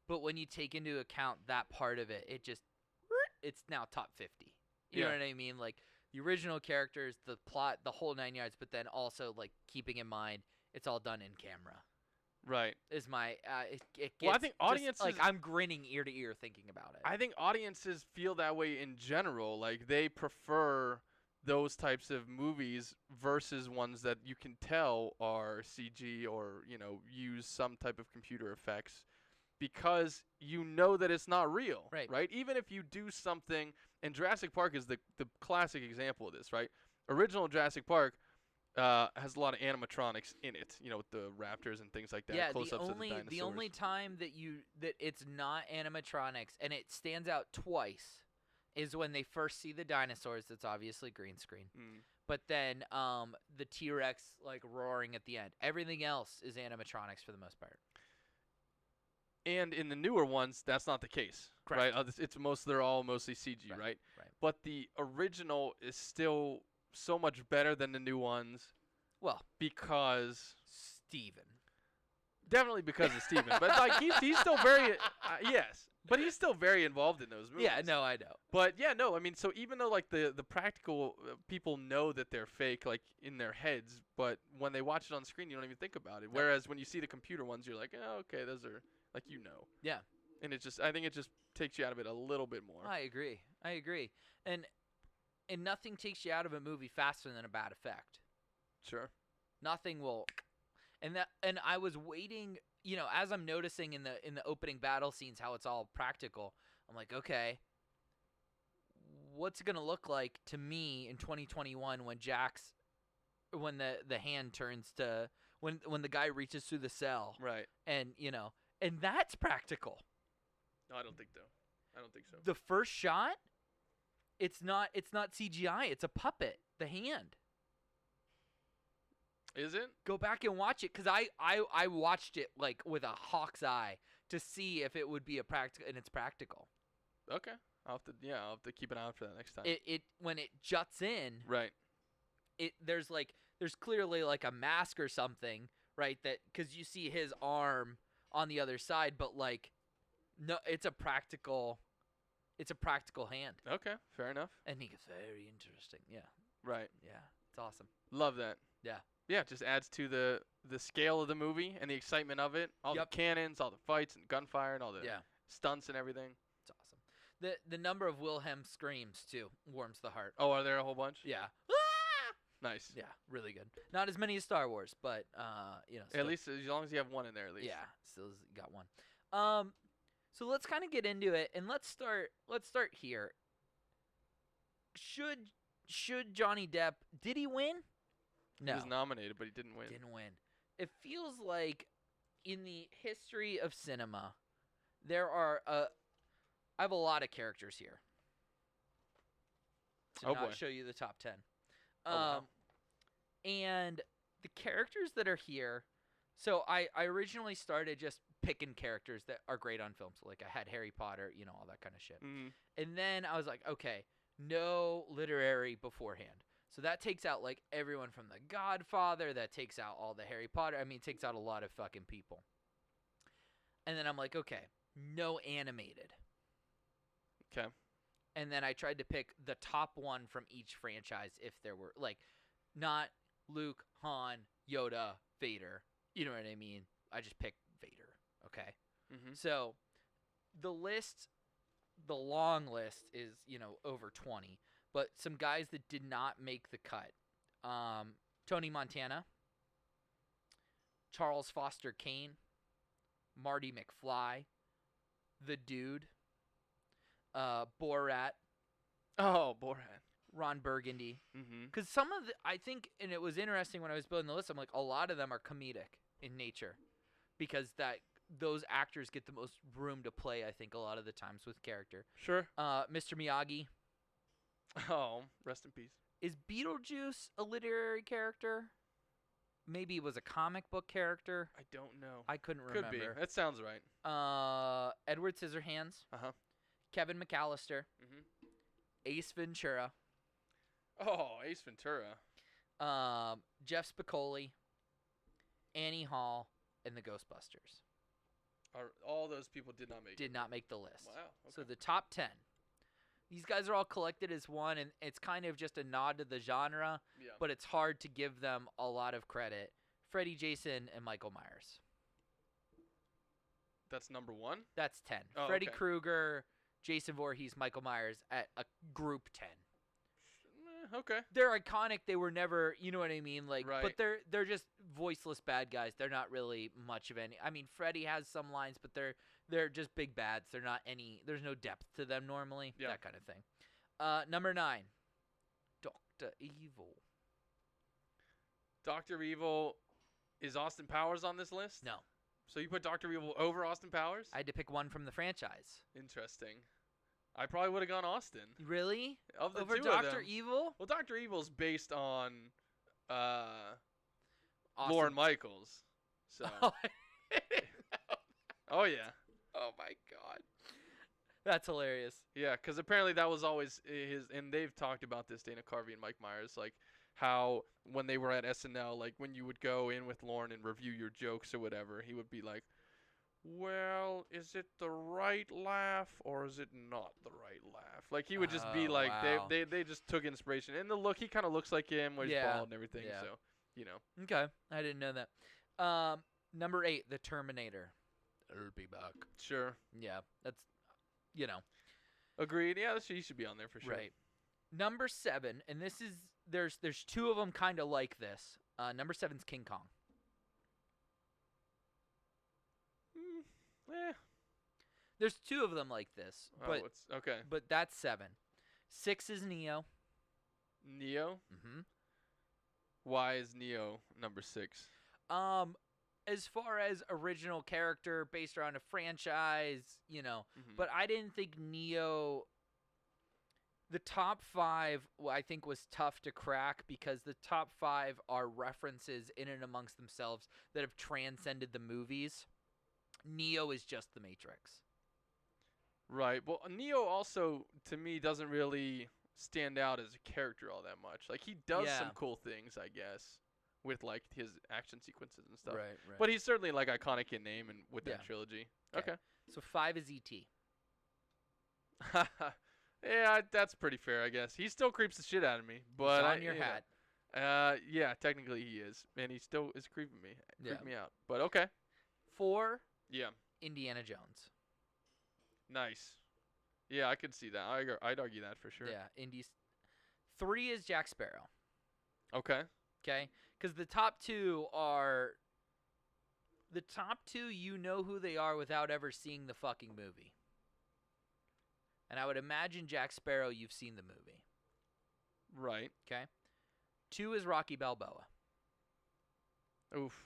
But when you take into account that part of it, it's now top 50. You know what I mean? Like, the original characters, the plot, the whole 9 yards, but then also, like, keeping in mind it's all done in camera. Right. Is my it gets, well, I think audiences, like, I'm grinning ear to ear thinking about it. I think audiences feel that way in general. Like, they prefer those types of movies versus ones that you can tell are CG or, use some type of computer effects, because that it's not real. Right? Even if you do something, and Jurassic Park is the classic example of this, right? Original Jurassic Park, has a lot of animatronics in it. You know, with the raptors and things like that. Yeah, Close-ups of the dinosaurs. the only time that it's not animatronics and it stands out twice is when they first see the dinosaurs. That's obviously green screen. But then the T-Rex like roaring at the end. Everything else is animatronics for the most part. And in the newer ones, that's not the case, Correct. right? They're all mostly CG, right? Right. But the original is still so much better than the new ones. Well, because Steven. Definitely because of Steven, but like he's still very yes, but he's still very involved in those movies. Yeah, no, I know. But yeah, no, I mean, so even though like the practical people know that they're fake, like in their heads, but when they watch it on screen, you don't even think about it. No. Whereas when you see the computer ones, you're like, oh, okay, those are like Yeah. And I think it just takes you out of it a little bit more. I agree. And nothing takes you out of a movie faster than a bad effect. Sure. Nothing will. And I was waiting, you know, as I'm noticing in the opening battle scenes how it's all practical. I'm like, okay, what's it gonna look like to me in 2021 when the hand turns to when the guy reaches through the cell, Right. and you know, and that's practical. No, I don't think so. The first shot, it's not CGI. It's a puppet. The hand. Is it? Go back and watch it because I watched it like with a hawk's eye to see if it would be a practical, and it's practical. Okay. I'll have to keep an eye out for that next time. It when it juts in, right. There's clearly like a mask or something, right? That because you see his arm on the other side, but like no, it's a practical hand. Okay, fair enough. And he gets very interesting. Yeah. Right. Yeah. It's awesome. Love that. Yeah. Yeah, it just adds to the scale of the movie and the excitement of it. All the cannons, all the fights and gunfire and all the stunts and everything. It's awesome. The number of Wilhelm screams too warms the heart. Oh, are there a whole bunch? Yeah. Nice. Yeah, really good. Not as many as Star Wars, but you know. At least as long as you have one in there, at least. Yeah, still got one. So let's kind of get into it, and let's start here. Should Johnny Depp, did he win? No. He was nominated, but he didn't win. Didn't win. It feels like in the history of cinema, there are I have a lot of characters here. To not show you the top 10. Wow. And the characters that are here, so I originally started just picking characters that are great on film. So like I had Harry Potter, you know, all that kind of shit. Mm-hmm. And then I was like, okay, no literary beforehand. So that takes out like everyone from The Godfather. That takes out all the Harry Potter. I mean, it takes out a lot of fucking people. And then I'm like, okay, no animated. Okay. And then I tried to pick the top one from each franchise if there were, like, not Luke, Han, Yoda, Vader. You know what I mean? I just picked Vader, okay? Mm-hmm. So the long list is, you know, over 20. But some guys that did not make the cut. Tony Montana, Charles Foster Kane, Marty McFly, The Dude, Borat. Oh, Borat. Ron Burgundy. Mm-hmm. Because some of I think, and it was interesting when I was building the list, I'm like, a lot of them are comedic in nature. Because those actors get the most room to play, I think, a lot of the times with character. Sure. Mr. Miyagi. Oh, rest in peace. Is Beetlejuice a literary character? Maybe it was a comic book character. I don't know. I couldn't remember. Could be. That sounds right. Edward Scissorhands. Uh-huh. Kevin McAllister. Mm-hmm. Ace Ventura. Oh, Ace Ventura. Jeff Spicoli. Annie Hall. And the Ghostbusters. All those people did not make it. Did not make the list. Wow. Okay. So the top 10. These guys are all collected as one, and it's kind of just a nod to the genre, but it's hard to give them a lot of credit. Freddy, Jason, and Michael Myers. That's number 1? That's 10. Oh, Freddy okay. Krueger, Jason Voorhees, Michael Myers at a group 10. Okay. They're iconic. They were never, you know what I mean? Like, right. But they're just voiceless bad guys. They're not really much of any. I mean, Freddy has some lines, but they're just big bads. They're not any. There's no depth to them normally. Yeah. That kind of thing. Number 9, Dr. Evil. Dr. Evil, is Austin Powers on this list? No. So you put Dr. Evil over Austin Powers? I had to pick one from the franchise. Interesting. I probably would have gone Austin. Really? Of the Over two Dr. of them. Evil? Well, Dr. Evil's based on Awesome. Lorne Michaels. So. Oh, yeah. Oh, my God. That's hilarious. Yeah, because apparently that was always his, and they've talked about this, Dana Carvey and Mike Myers, like how when they were at SNL, like when you would go in with Lorne and review your jokes or whatever, he would be like, well, is it the right laugh or is it not the right laugh? Like he would just be like, wow. they just took inspiration. And the look, he kind of looks like him, where he's Yeah, bald and everything, yeah. so, you know. Okay. I didn't know that. Number 8, The Terminator. It'll be back. Sure. Yeah, that's, you know. Agreed. Yeah, he should be on there for sure. Right. Number 7, and this is, there's 2 of them kind of like this. Number 7's King Kong. There's 2 of them like this, but okay. but that's 7. 6 is Neo. Neo? Mm-hmm. Why is Neo number 6? As far as original character based around a franchise, you know, but I didn't think Neo. The top 5, I think, was tough to crack because the top 5 are references in and amongst themselves that have transcended the movies. Neo is just the Matrix. Right. Well, Neo also, to me, doesn't really stand out as a character all that much. Like, he does some cool things, I guess, with, like, his action sequences and stuff. Right. But he's certainly, like, iconic in name and with that trilogy. Okay. So 5 is E.T. Yeah, that's pretty fair, I guess. He still creeps the shit out of me. But He's on your hat. Yeah, technically he is. And he still is creeping me out. But okay. 4, Yeah. Indiana Jones. Nice. Yeah, I could see that. I'd argue that for sure. Yeah, Indy's. 3 is Jack Sparrow. Okay. Okay? Because the top 2 are. The top 2, you know who they are without ever seeing the fucking movie. And I would imagine Jack Sparrow, you've seen the movie. Right. Okay? 2 is Rocky Balboa. Oof.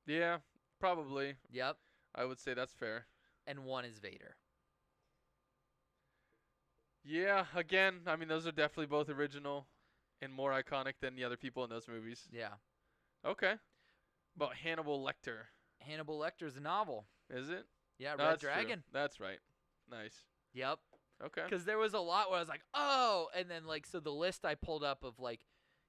Yeah, probably. Yep. I would say that's fair. And 1 is Vader. Yeah, again, I mean, those are definitely both original and more iconic than the other people in those movies. Yeah. Okay. About Hannibal Lecter. Hannibal Lecter's a novel. Is it? Yeah, Red That's Dragon. True. That's right. Nice. Yep. Okay. Because there was a lot where I was like, oh, and then like, so the list I pulled up of like,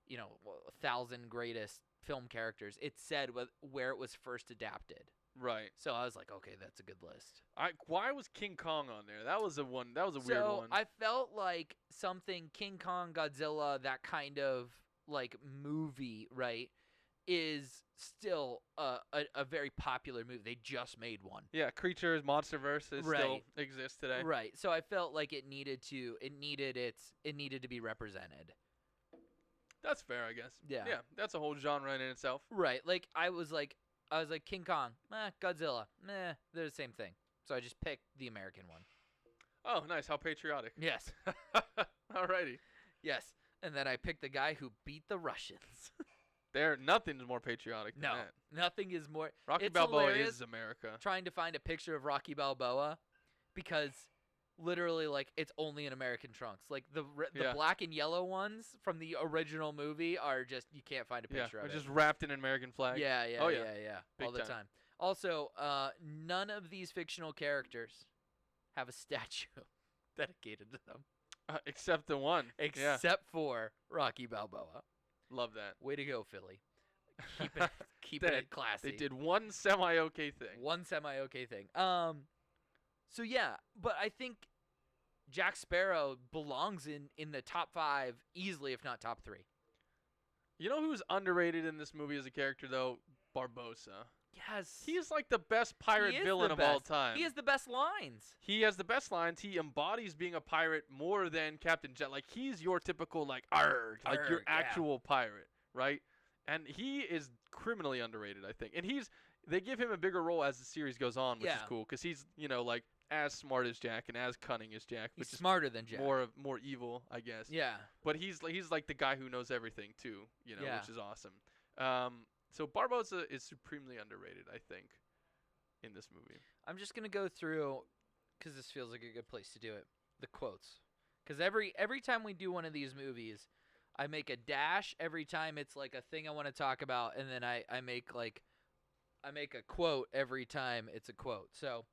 1,000 greatest film characters, it said where it was first adapted. Right. So I was like, okay, that's a good list. Why was King Kong on there? That was a weird one. So I felt like something King Kong, Godzilla, that kind of like movie, right, is still a very popular movie. They just made one. Yeah, Creatures, Monsterverse still exists today. Right. So I felt like it needed to be represented. That's fair, I guess. Yeah. Yeah, that's a whole genre in itself. Right. Like I was like King Kong, Godzilla, they're the same thing. So I just picked the American one. Oh, nice. How patriotic. Yes. Alrighty. Yes. And then I picked the guy who beat the Russians. Nothing's more patriotic than that. Nothing is more. Rocky Balboa is America. Trying to find a picture of Rocky Balboa because literally, like, it's only in American trunks. Like, the black and yellow ones from the original movie are just, you can't find a picture of it. Just wrapped in an American flag. Yeah. Big All the time. Also, none of these fictional characters have a statue dedicated to them. Except the one. Except for Rocky Balboa. Love that. Way to go, Philly. Keeping it classy. They did one semi-okay thing. One semi-okay thing. So yeah, but I think Jack Sparrow belongs in the top 5 easily, if not top 3. You know who's underrated in this movie as a character, though? Barbossa. Yes. He's like the best pirate villain of all time. He has the best lines. He has the best lines. He embodies being a pirate more than Captain Jet. Like, he's your typical, like, arg, like your actual pirate, right? And he is criminally underrated, I think. And they give him a bigger role as the series goes on, which is cool, because he's, like, as smart as Jack and as cunning as Jack. He's smarter than Jack. More evil, I guess. Yeah. But he's like the guy who knows everything, too, which is awesome. So Barbossa is supremely underrated, I think, in this movie. I'm just gonna go through, because this feels like a good place to do it. The quotes, because every time we do one of these movies, I make a dash every time it's like a thing I want to talk about, and then I make a quote every time it's a quote. So,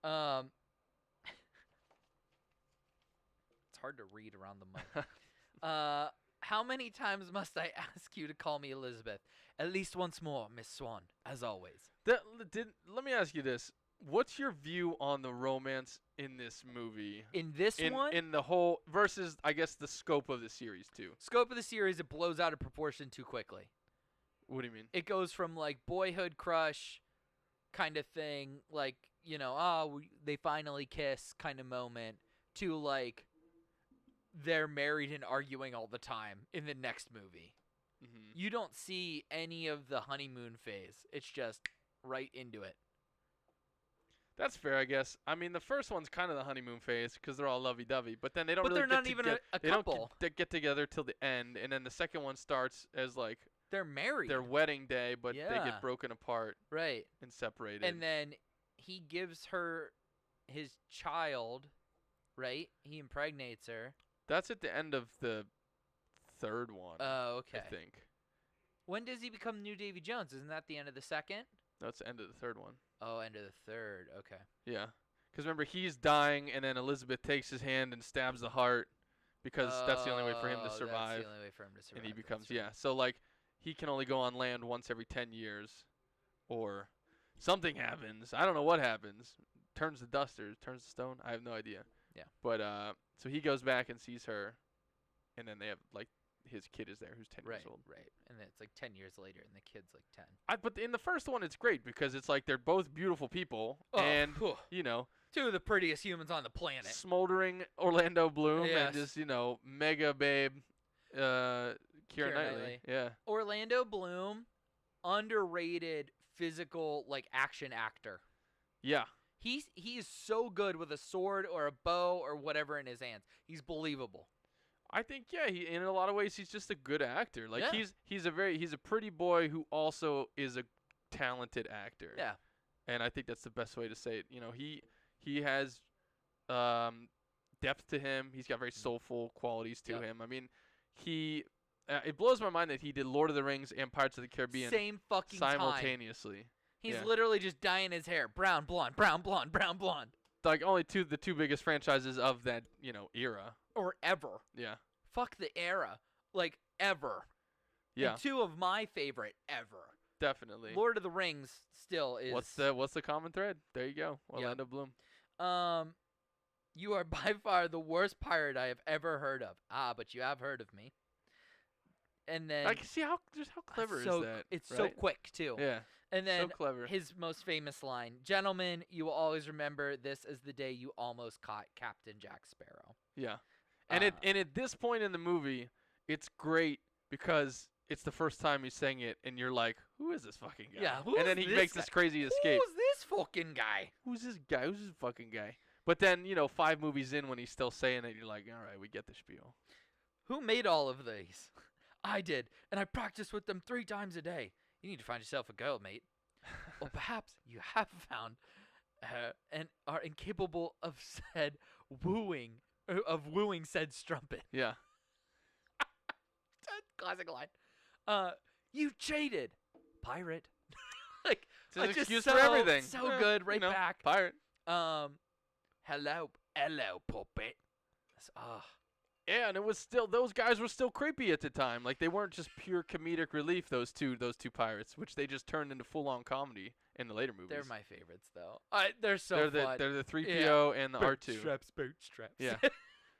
it's hard to read around the mic. How many times must I ask you to call me Elizabeth? At least once more, Miss Swan, as always. Let me ask you this. What's your view on the romance in this movie? In this one? In the whole, versus, I guess, the scope of the series, too. Scope of the series, it blows out of proportion too quickly. What do you mean? It goes from, like, boyhood crush kind of thing, like, they finally kiss kind of moment, to, like, they're married and arguing all the time in the next movie. Mm-hmm. You don't see any of the honeymoon phase. It's just right into it. That's fair, I guess. I mean, the first one's kind of the honeymoon phase because they're all lovey-dovey, but then they don't But really they're not even a they couple. don't get together till the end, and then the second one starts as, like, They're married. their wedding day, but they Yeah. get broken apart Right. and separated. And then he gives her his child, right? He impregnates her. That's at the end of the third one, Oh, okay. I think. When does he become New Davy Jones? Isn't that the end of the second? That's the end of the third one. Oh, end of the third. Okay. Yeah. Because remember, he's dying, and then Elizabeth takes his hand and stabs the heart because that's the only way for him to survive. That's the only way for him to survive. And he becomes, That's right. So, like, he can only go on land once every 10 years. Or something happens. I don't know what happens. Turns to dust or turns to stone. I have no idea. Yeah. But, so he goes back and sees her, and then they have, like, his kid is there who's 10 years old. Right. And then it's like 10 years later, and the kid's like 10. But in the first one, it's great because it's like they're both beautiful people, and, you know, two of the prettiest humans on the planet. smoldering Orlando Bloom Yes. and just, mega babe Keira Knightley. Yeah. Orlando Bloom, underrated physical, like, action actor. Yeah. He is so good with a sword or a bow or whatever in his hands. He's believable. I think he in a lot of ways he's just a good actor. Like Yeah. he's a pretty boy who also is a talented actor. Yeah. And I think that's the best way to say it. He has depth to him. He's got very soulful qualities to Yep. him. I mean, it blows my mind that he did Lord of the Rings and Pirates of the Caribbean Same fucking time. simultaneously. He's Yeah. literally just dyeing his hair brown, blonde, brown, blonde, brown, blonde. Like only the two biggest franchises of that, era. Or ever. Yeah. Fuck the era. Like, ever. Yeah. And two of my favorite ever. Definitely. Lord of the Rings still is. What's the common thread? There you go. Orlando Bloom. You are by far the worst pirate I have ever heard of. But you have heard of me. And then I can see how clever is that? It's right? so quick too. Yeah. And then so clever. his most famous line, "Gentlemen, you will always remember this as the day you almost caught Captain Jack Sparrow." Yeah. And at this point in the movie, it's great because it's the first time he's saying it, and you're like, "Who is this fucking guy?" Yeah, and then he makes this crazy escape. Who's this fucking guy? Who's this guy? Who's this fucking guy? But then 5 movies in, when he's still saying it, you're like, "All right, we get the spiel." Who made all of these? I did, and I practiced with them 3 times a day. You need to find yourself a girl, mate. Or perhaps you have found and are incapable of wooing said strumpet. Yeah. Classic line. You cheated, pirate. Like, It's an just excuse so, for everything. So Yeah, good, right back. Pirate. Hello, puppet. Yeah, and it was still, those guys were still creepy at the time. Like, they weren't just pure comedic relief, those two pirates, which they just turned into full-on comedy in the later movies. They're my favorites, though. They're so fun. They're the 3PO and the R2. Bootstraps. Yeah.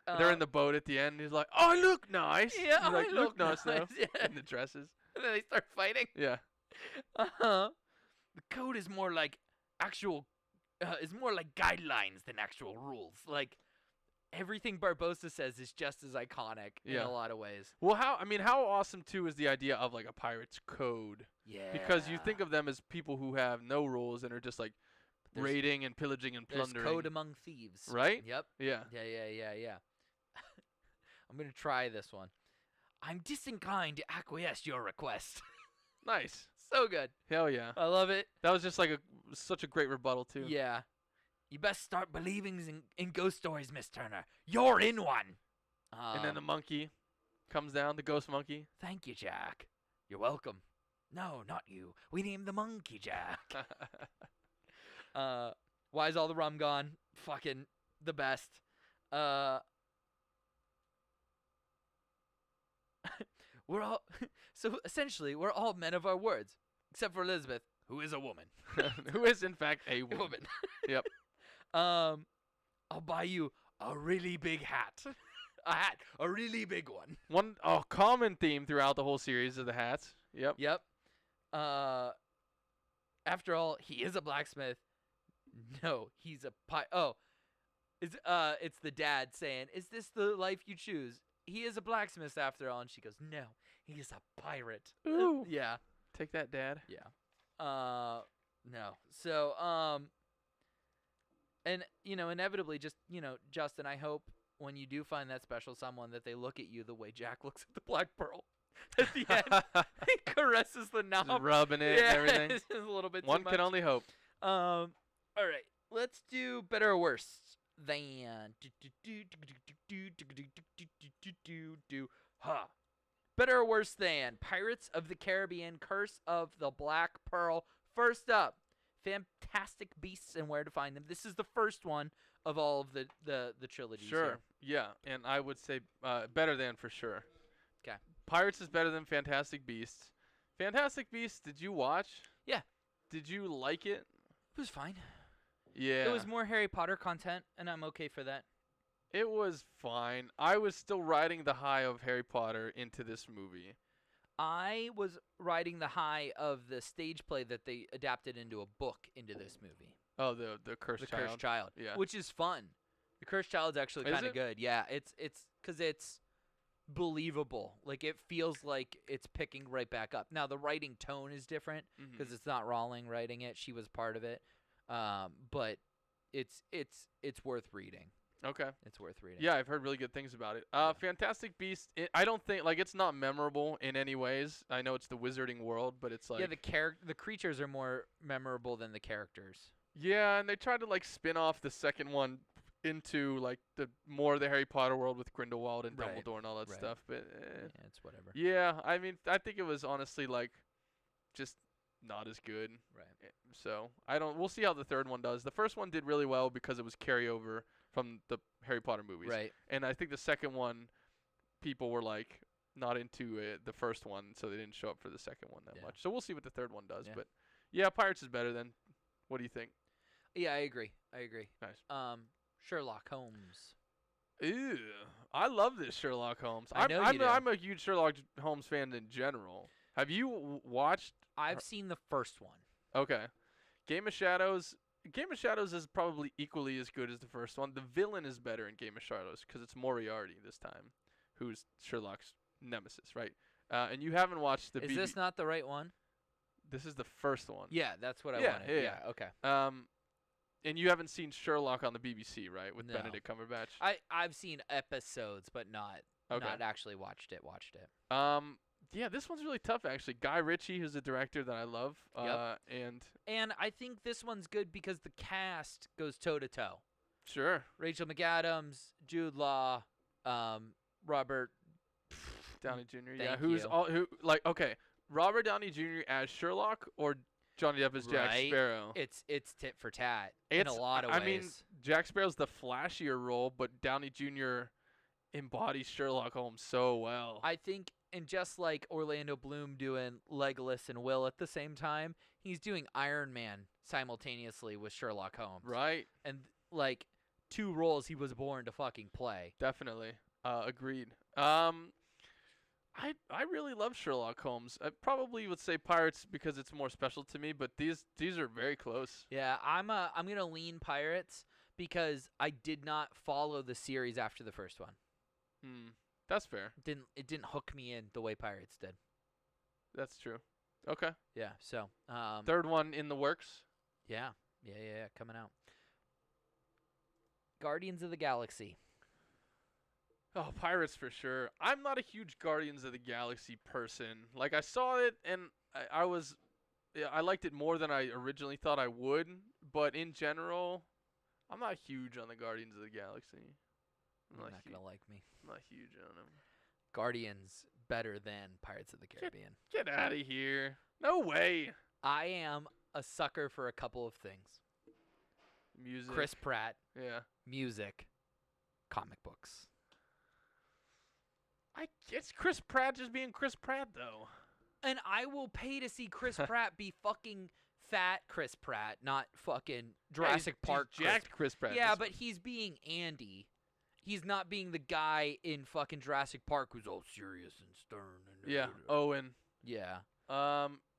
They're in the boat at the end. He's like, "Oh, I look nice." Yeah, He's like, I look nice now. nice, yeah. In the dresses. And then they start fighting. Yeah. The code is more like is more like guidelines than actual rules. Like, everything Barbossa says is just as iconic in a lot of ways. Well, how awesome too is the idea of like a pirate's code? Yeah. Because you think of them as people who have no rules and are just like raiding and pillaging and There's plundering. code among thieves. Right? Yep. Yeah. Yeah. I'm gonna try this one. I'm disinclined to acquiesce your request. Nice. So good. Hell yeah. I love it. That was just like such a great rebuttal too. Yeah. You best start believing in ghost stories, Miss Turner. You're in one. And then the monkey comes down, the ghost monkey. Thank you, Jack. You're welcome. No, not you. We named the monkey Jack. Why is all the rum gone? Fucking the best. We're all so essentially we're all men of our words, except for Elizabeth, who is a woman. Who is in fact a woman. Woman. Yep. I'll buy you a really big hat. A really big one. One common theme throughout the whole series of the hats. Yep. Yep. After all, he is a blacksmith. No, he's a it's the dad saying, "Is this the life you choose?" He is a blacksmith after all, and she goes, "No, he is a pirate." Ooh. Yeah. Take that, Dad. Yeah. No. So, and inevitably, just Justin, I hope when you do find that special someone that they look at you the way Jack looks at the Black Pearl. At the end, he caresses the knob, Just rubbing it and everything. It's just a little bit. One too much. can only hope. All right, let's do better or worse than better or worse than Pirates of the Caribbean: Curse of the Black Pearl. First up, Fantastic Beasts and Where to Find Them. This is the first one of all of the trilogies. Sure. Here. Yeah, and I would say better than for sure. 'Kay. Pirates is better than Fantastic Beasts. Fantastic Beasts, did you watch? Yeah. Did you like it? It was fine. Yeah. It was more Harry Potter content, and I'm okay for that. It was fine. I was still riding the high of Harry Potter into this movie. I was riding the high of the stage play that they adapted into a book into this movie. Oh, the Cursed Child. Cursed Child. Yeah. Which is fun. The Cursed Child's actually Is kind of it? good. Yeah, it's because it's believable. Like, it feels like it's picking right back up. Now, the writing tone is different because it's not Rowling writing it. She was part of it. But it's worth reading. Okay. It's worth reading. Yeah, I've heard really good things about it. Fantastic Beasts, I don't think, it's not memorable in any ways. I know it's the wizarding world, but it's like... Yeah, the creatures are more memorable than the characters. Yeah, and they tried to, spin off the second one into, the more of the Harry Potter world with Grindelwald and Right. Dumbledore and all that Right. stuff, but... Yeah, it's whatever. Yeah, I mean, I think it was honestly, just not as good. Right. So, we'll see how the third one does. The first one did really well because it was carryover from the Harry Potter movies. Right. And I think the second one, people were not into it, the first one, so they didn't show up for the second one that Yeah. much. So we'll see what the third one does. Yeah. But yeah, Pirates is better than. What do you think? Yeah, I agree. Nice. Sherlock Holmes. Ew, I love this Sherlock Holmes. I know you do. I'm a huge Sherlock Holmes fan in general. Have you watched? I've seen the first one. Okay, Game of Shadows. Game of Shadows is probably equally as good as the first one. The villain is better in Game of Shadows because it's Moriarty this time, who's Sherlock's nemesis, right? And you haven't watched the. Is this not the right one? This is the first one. Yeah, that's what I Yeah, wanted. yeah. Okay. And you haven't seen Sherlock on the BBC, right? With No. Benedict Cumberbatch. I've seen episodes, but not actually watched it. Yeah, this one's really tough actually. Guy Ritchie, who's a director that I love. Yep. And I think this one's good because the cast goes toe to toe. sure. Rachel McAdams, Jude Law, Robert Downey Jr. Thank who's you. okay. Robert Downey Jr. as Sherlock or Johnny Depp as Jack Right. Sparrow? It's tit for tat in a lot of I ways. mean, Jack Sparrow's the flashier role, but Downey Jr. embodies Sherlock Holmes so well. I think, and just like Orlando Bloom doing Legolas and Will at the same time, he's doing Iron Man simultaneously with Sherlock Holmes. Right. And two roles he was born to fucking play. Definitely. Agreed. I really love Sherlock Holmes. I probably would say Pirates because it's more special to me, but these are very close. Yeah, I'm gonna lean Pirates because I did not follow the series after the first one. That's fair. It didn't hook me in the way Pirates did. That's true. Okay. Yeah. So Third one in the works. yeah, coming out. Guardians of the Galaxy. Oh, Pirates for sure. I'm not a huge Guardians of the Galaxy person. I saw it and I liked it more than I originally thought I would, but in general, I'm not huge on the Guardians of the Galaxy. You're not gonna like me. I'm not huge on them. Guardians better than Pirates of the Caribbean. Get out of here. No way. I am a sucker for a couple of things. Music. Chris Pratt, Yeah. music, comic books. I guess Chris Pratt just being Chris Pratt, though. And I will pay to see Chris Pratt be fucking fat Chris Pratt, not fucking Jurassic Park He's jacked Chris Pratt. Yeah, but he's being Andy. He's not being the guy in fucking Jurassic Park who's all serious and stern. And yeah, Owen. Yeah.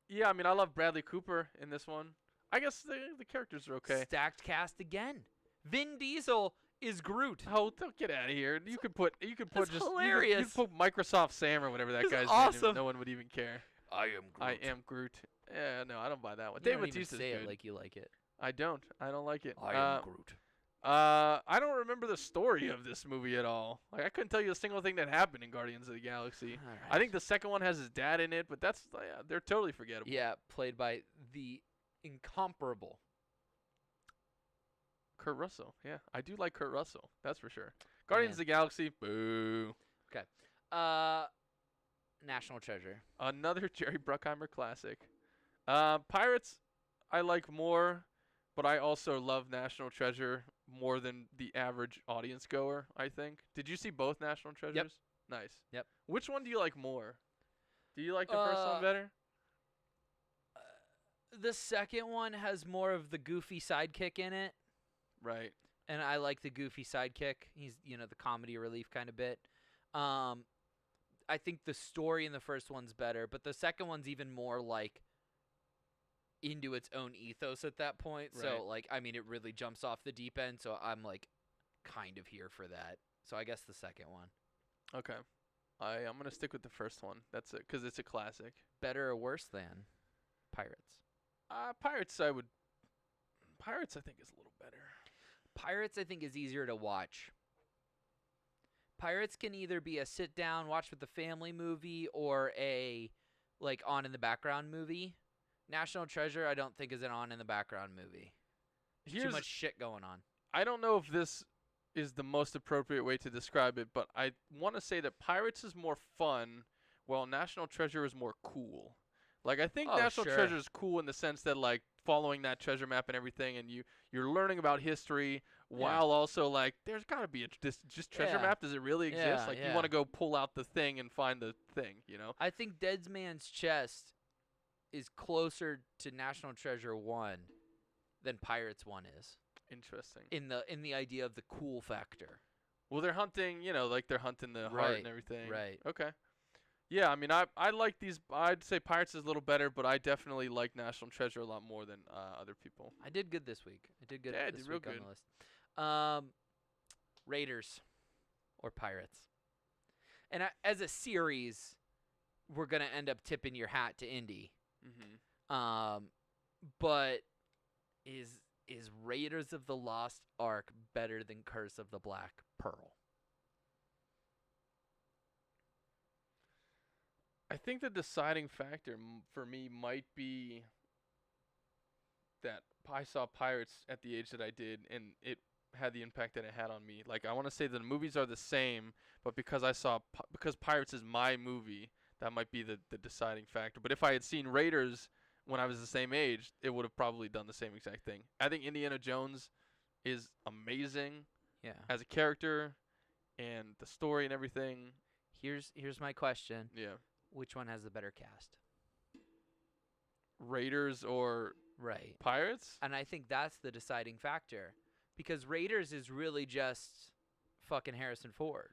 Yeah, I mean, I love Bradley Cooper in this one. I guess the characters are okay. Stacked cast again. Vin Diesel is Groot. Oh, don't get out of here. You could put That's just hilarious. You could put Microsoft Sam or whatever that It's guy's awesome. name. No one would even care. I am Groot. I am Groot. Yeah, no, I don't buy that one. You David don't even Bautista's say good. it like you like it. I don't like it. I am Groot. I don't remember the story of this movie at all. Like, I couldn't tell you a single thing that happened in Guardians of the Galaxy. All right. I think the second one has his dad in it, but they're totally forgettable. Yeah, played by the incomparable. Kurt Russell. Yeah, I do like Kurt Russell. That's for sure. Guardians of the Galaxy. Boo. National Treasure. Another Jerry Bruckheimer classic. Pirates, I like more, but I also love National Treasure more than the average audience goer, I think. Did you see both National Treasures? Nice. Yep. Which one do you like more? Do you like the first one better? The second one has more of the goofy sidekick in it. Right. And I like the goofy sidekick. He's, the comedy relief kind of bit. I think the story in the first one's better, but the second one's even more like into its own ethos at that point. Right. So it really jumps off the deep end. So I'm like kind of here for that. So I guess the second one. Okay. I'm gonna stick with the first one. That's it, 'cause it's a classic. Better or worse than Pirates? Pirates, Pirates, I think, is a little better. Pirates, I think, is easier to watch. Pirates can either be a sit down, watch with the family movie or a on in the background movie. National Treasure, I don't think, is an on in the background movie. There's too much shit going on. I don't know if this is the most appropriate way to describe it, but I want to say that Pirates is more fun, while National Treasure is more cool. Like, I think National Treasure is cool in the sense that, like, following that treasure map and everything, and you're learning about history while also, like, there's got to be this treasure map. Does it really exist? You want to go pull out the thing and find the thing, I think Dead Man's Chest is closer to National Treasure 1 than Pirates 1 is. Interesting. In the idea of the cool factor. Well, they're hunting, they're hunting the heart and everything. Right. Okay. Yeah, I mean, I like these. I'd say Pirates is a little better, but I definitely like National Treasure a lot more than other people. I did good this week. I did good Yeah, this did real week on good. the list. Raiders or Pirates. And as a series, we're going to end up tipping your hat to Indy. Mm-hmm. But is Raiders of the Lost Ark better than Curse of the Black Pearl? I think the deciding factor for me might be that I saw Pirates at the age that I did, and it had the impact that it had on me. Like, I want to say the movies are the same, but because because Pirates is my movie, that might be the deciding factor. But if I had seen Raiders when I was the same age, it would have probably done the same exact thing. I think Indiana Jones is amazing as a character and the story and everything. Here's my question. Yeah. Which one has the better cast? Raiders or Pirates? And I think that's the deciding factor. Because Raiders is really just fucking Harrison Ford.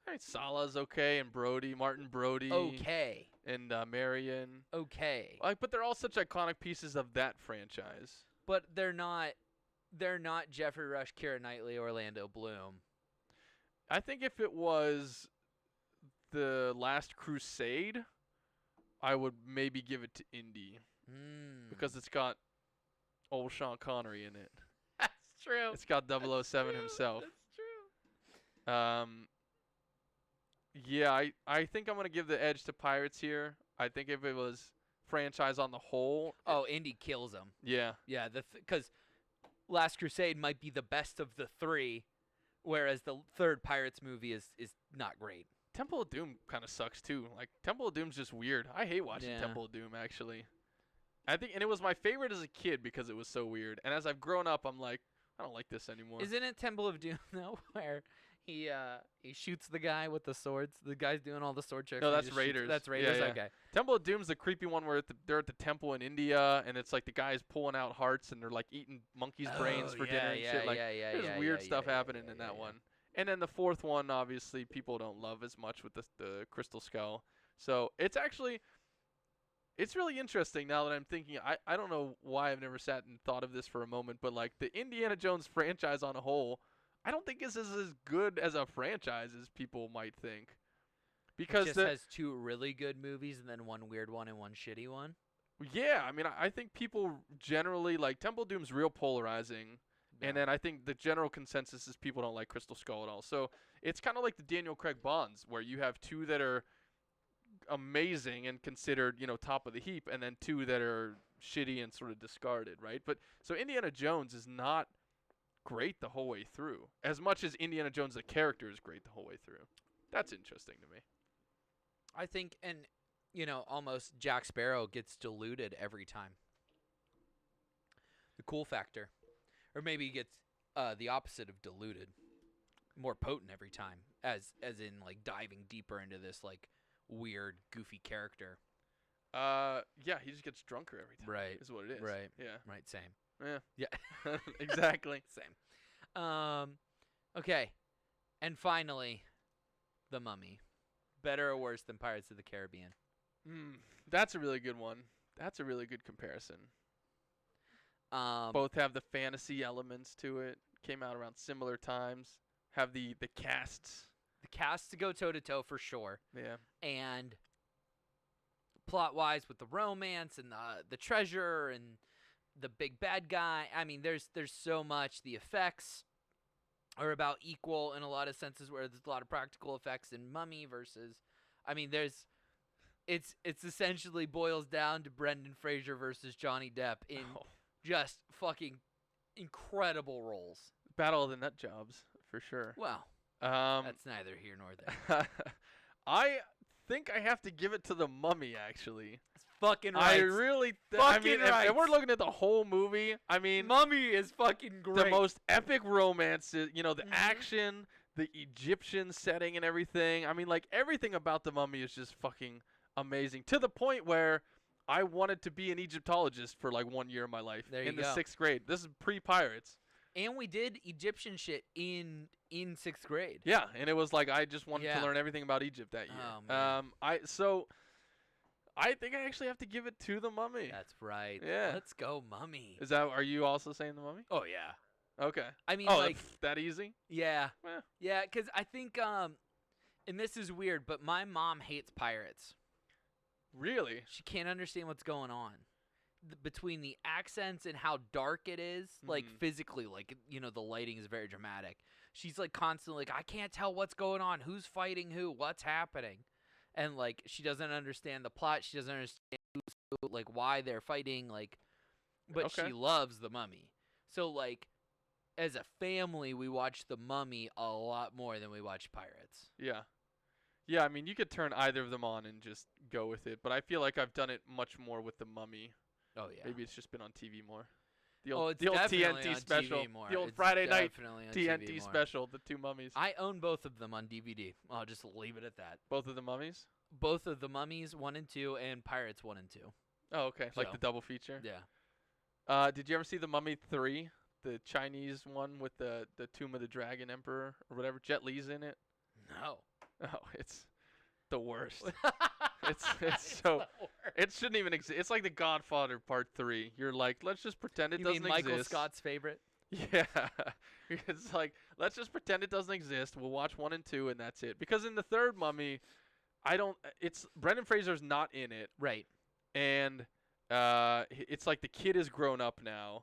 Right, Salah's okay, and Martin Brody. Okay. And Marion. Okay. But they're all such iconic pieces of that franchise. But they're not Jeffrey Rush, Keira Knightley, Orlando Bloom. I think if it was The Last Crusade, I would maybe give it to Indy. Because it's got old Sean Connery in it. That's true. It's got 007 himself. That's true. Yeah, I think I'm going to give the edge to Pirates here. I think if it was franchise on the whole. Oh, Indy kills him. Yeah. Yeah, because Last Crusade might be the best of the three, whereas the third Pirates movie is not great. Temple of Doom kind of sucks too. Like Temple of Doom's just weird. I hate watching Yeah. Temple of Doom actually. And it was my favorite as a kid because it was so weird. And as I've grown up, I'm like, I don't like this anymore. Isn't it Temple of Doom though, where he shoots the guy with the swords? The guy's doing all the sword tricks. No, and he that's just shoots- Raiders. That's Raiders. Yeah, yeah. Okay. Temple of Doom's the creepy one where they're at the temple in India, and it's like the guy's pulling out hearts, and they're like eating monkeys' brains for dinner and shit. Like there's weird stuff happening in that one. And then the fourth one, obviously, people don't love as much with the Crystal Skull. So it's really interesting now that I'm thinking. I don't know why I've never sat and thought of this for a moment, but like the Indiana Jones franchise on a whole, I don't think is as good as a franchise as people might think. Because It just has two really good movies and then one weird one and one shitty one. yeah, I mean, I think people generally like Temple of Doom's real polarizing. And then I think the general consensus is people don't like Crystal Skull at all. So it's kind of like the Daniel Craig Bonds, where you have two that are amazing and considered, top of the heap, and then two that are shitty and sort of discarded, right? But so Indiana Jones is not great the whole way through, as much as Indiana Jones the character is great the whole way through. That's interesting to me. I think, and almost Jack Sparrow gets diluted every time. The cool factor. Or maybe he gets the opposite of diluted, more potent every time, as in like diving deeper into this like weird, goofy character. Yeah, he just gets drunker every time. Right. Is what it is. Right. Yeah. Right. Same. Yeah. Exactly. Same. Okay, and finally, The Mummy. Better or worse than Pirates of the Caribbean? That's a really good one. That's a really good comparison. Um, Both have the fantasy elements to it. Came out around similar times. Have the casts. the cast to go toe to toe for sure, Yeah. and plot wise with the romance and the treasure and the big bad guy. I mean, there's so much. The effects are about equal in a lot of senses, where there's a lot of practical effects in Mummy versus. I mean, it's essentially boils down to Brendan Fraser versus Johnny Depp in just fucking incredible roles. Battle of the Nut Jobs for sure. Well, Um, that's neither here nor there. I think I have to give it to The Mummy. Actually, It's fucking right. I really. I Fucking mean, right. if we're looking at the whole movie, I mean, Mummy is fucking great. the most epic romances. The Mhm. action, the Egyptian setting, and everything. I mean, like everything about The Mummy is just fucking amazing, to the point where I wanted to be an Egyptologist for like 1 year of my life There you in the go. 6th grade. This is pre-Pirates. And we did Egyptian shit in 6th grade. Yeah, and it was like I just wanted Yeah. to learn everything about Egypt that year. Oh, man. I think I actually have to give it to The Mummy. That's right. Yeah. Let's go, Mummy. Are you also saying The Mummy? Oh yeah. Okay. I mean, Oh, like, that easy? yeah, Eh. yeah. Because I think, and this is weird, but my mom hates pirates. Really? She can't understand what's going on between the accents and how dark it is, like Mhm. physically, like the lighting is very dramatic. She's like constantly like, I can't tell what's going on, who's fighting who, what's happening, and like she doesn't understand the plot. She doesn't understand who's who, like why they're fighting, like, but Okay. she loves The Mummy. So like, as a family, we watch The Mummy a lot more than we watch Pirates. Yeah. Yeah, I mean, you could turn either of them on and just go with it, but I feel like I've done it much more with The Mummy. Oh yeah. Maybe it's just been on TV more. It's the old definitely TNT on special. TV more. The old It's Friday night definitely on TNT TV more. special, The Two Mummies. I own both of them on DVD. I'll just leave it at that. Both of the Mummies? Both of The Mummies 1 and 2 and Pirates 1 and 2. Oh, okay. Like So. the double feature? Yeah. Did you ever see The Mummy 3? The Chinese one with the Tomb of the Dragon Emperor or whatever? Jet Li's in it? No. Oh, it's the worst. It's so... It shouldn't even exist. It's like The Godfather Part 3. You're like, let's just pretend it You doesn't mean Michael exist. Scott's favorite? Yeah. It's like, let's just pretend it doesn't exist. We'll watch 1 and 2 and that's it. Because in the third Mummy, it's Brendan Fraser's not in it. Right. And it's like the kid is grown up now.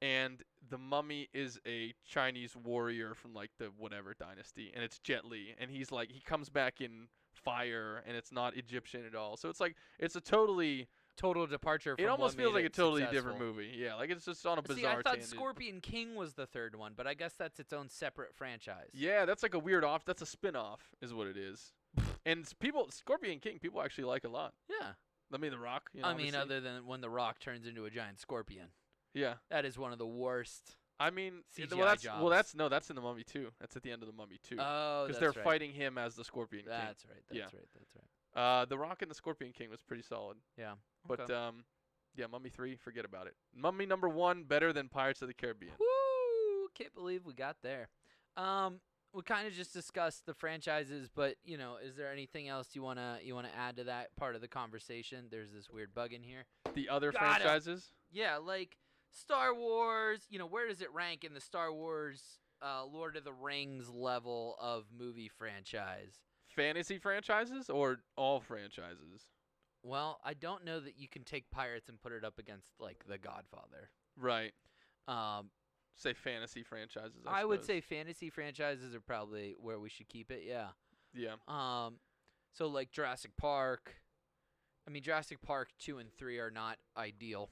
And the Mummy is a Chinese warrior from like the whatever dynasty. And it's Jet Li. And he's like, he comes back in fire and it's not Egyptian at all. So it's like, it's a totally total departure from It almost what feels made like a it totally successful. different movie. Yeah, like it's just on a bizarre See, I thought tangent. Scorpion King was the third one, but I guess that's its own separate franchise. Yeah, that's like a weird off. That's a spin-off, is what it is. And Scorpion King, people actually like a lot. Yeah. I mean, The Rock. You know, I mean, obviously. other than when The Rock turns into a giant scorpion. Yeah. That is one of the worst. I mean, CGI jobs. that's in the Mummy 2. That's at the end of the Mummy 2. Oh, Because that's they're right. fighting him as the Scorpion King. That's right. That's Yeah. right. That's right. The Rock and the Scorpion King was pretty solid. Yeah. But Okay. yeah, Mummy 3, forget about it. Mummy number 1, better than Pirates of the Caribbean. Woo! Can't believe we got there. We kind of just discussed the franchises, but is there anything else you wanna add to that part of the conversation? There's this weird bug in here. The other Got 'em. franchises? Yeah, like Star Wars. Where does it rank in the Star Wars, Lord of the Rings level of movie franchise? Fantasy franchises or all franchises? Well, I don't know that you can take Pirates and put it up against like The Godfather. Right. Um, Say fantasy franchises. I would suppose. say fantasy franchises are probably where we should keep it. Yeah. Yeah. So like Jurassic Park. I mean, Jurassic Park 2 and 3 are not ideal.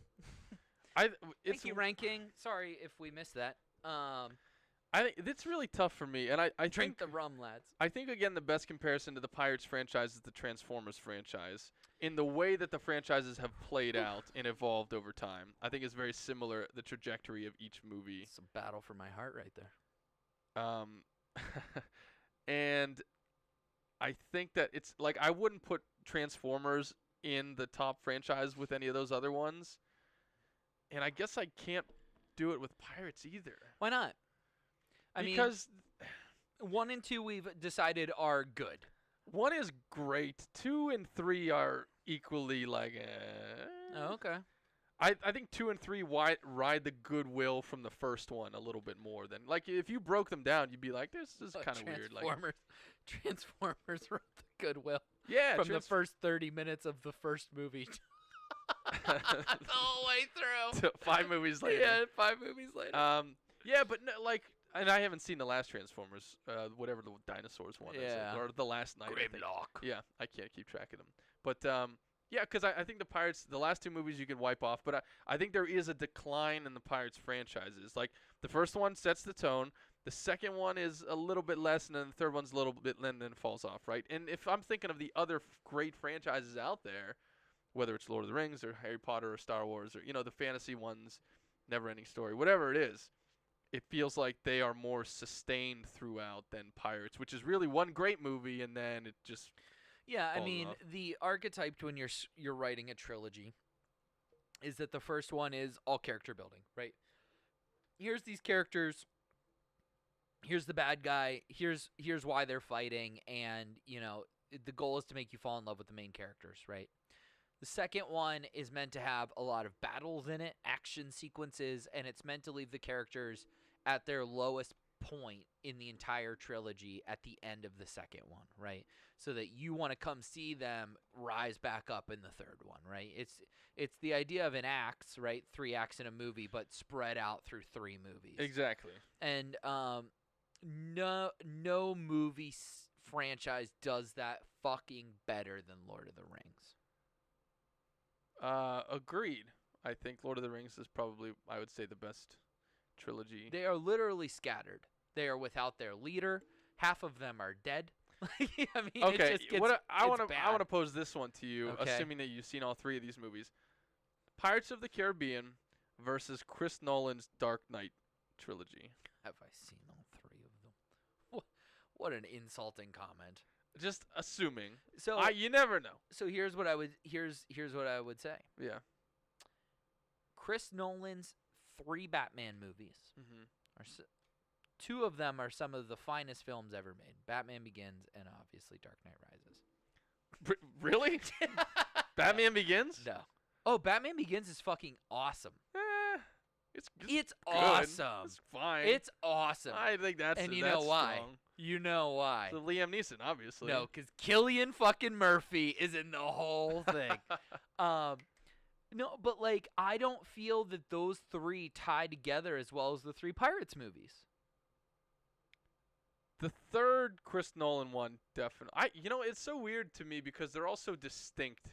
It's Thank you, ranking. Sorry if we missed that. I think it's really tough for me, and I Drink think the rum, lads. I think again the best comparison to the Pirates franchise is the Transformers franchise. In the way that the franchises have played out and evolved over time, I think it's very similar, the trajectory of each movie. It's a battle for my heart right there. And I think that it's like I wouldn't put Transformers in the top franchise with any of those other ones. And I guess I can't do it with Pirates either. Why not? Because I mean, 1 and 2 we've decided are good. 1 is great. 2 and 3 are equally like. Oh, okay. I think 2 and 3 ride the goodwill from the first one a little bit more than like if you broke them down, you'd be like, this is kind of weird. Like Transformers wrote the goodwill yeah, from the first 30 minutes of the first movie. The whole way through. 5 movies later. Yeah, 5 movies later. Yeah, but no, like, and I haven't seen the last Transformers, whatever the dinosaurs one is, Yeah. or the last night. I think. Grimlock. Yeah, I can't keep track of them. But yeah, because I think the Pirates, the last 2 movies you can wipe off, but I think there is a decline in the Pirates franchises. Like the first one sets the tone, the second one is a little bit less, and then the third one's a little bit, and then falls off, right? And if I'm thinking of the other great franchises out there, whether it's Lord of the Rings or Harry Potter or Star Wars or the fantasy ones, Neverending Story, whatever it is, it feels like they are more sustained throughout than Pirates, which is really one great movie and then it just Yeah, I falls mean, off. the archetype when you're writing a trilogy is that the first one is all character building, right? Here's these characters. Here's the bad guy. Here's why they're fighting, and the goal is to make you fall in love with the main characters, right? The second one is meant to have a lot of battles in it, action sequences, and it's meant to leave the characters at their lowest point in the entire trilogy at the end of the second one, right? So that you want to come see them rise back up in the third one, right? It's the idea of an acts, right? 3 acts in a movie, but spread out through 3 movies. Exactly. And no movie franchise does that fucking better than Lord of the Rings. Agreed. I think Lord of the Rings is probably, I would say, the best trilogy. They are literally scattered. They are without their leader. Half of them are dead. I mean, Okay, it just gets, I it's want bad. to pose this one to you, Okay. assuming that you've seen all 3 of these movies. Pirates of the Caribbean versus Chris Nolan's Dark Knight trilogy. Have I seen all 3 of them? What an insulting comment. Just assuming. So You never know. so here's what I would here's what I would say. Yeah. Chris Nolan's 3 Batman movies Mhm. are 2 of them are some of the finest films ever made. Batman Begins and obviously Dark Knight Rises. Really? Batman Begins? No. Oh, Batman Begins is fucking awesome. It's It's good. awesome. It's fine. It's awesome. I think that's and you that's know why? strong. You know why? So Liam Neeson, obviously. No, because Cillian fucking Murphy is in the whole thing. No, but like I don't feel that those 3 tie together as well as the 3 Pirates movies. The third Chris Nolan one, definitely. It's so weird to me because they're all so distinct.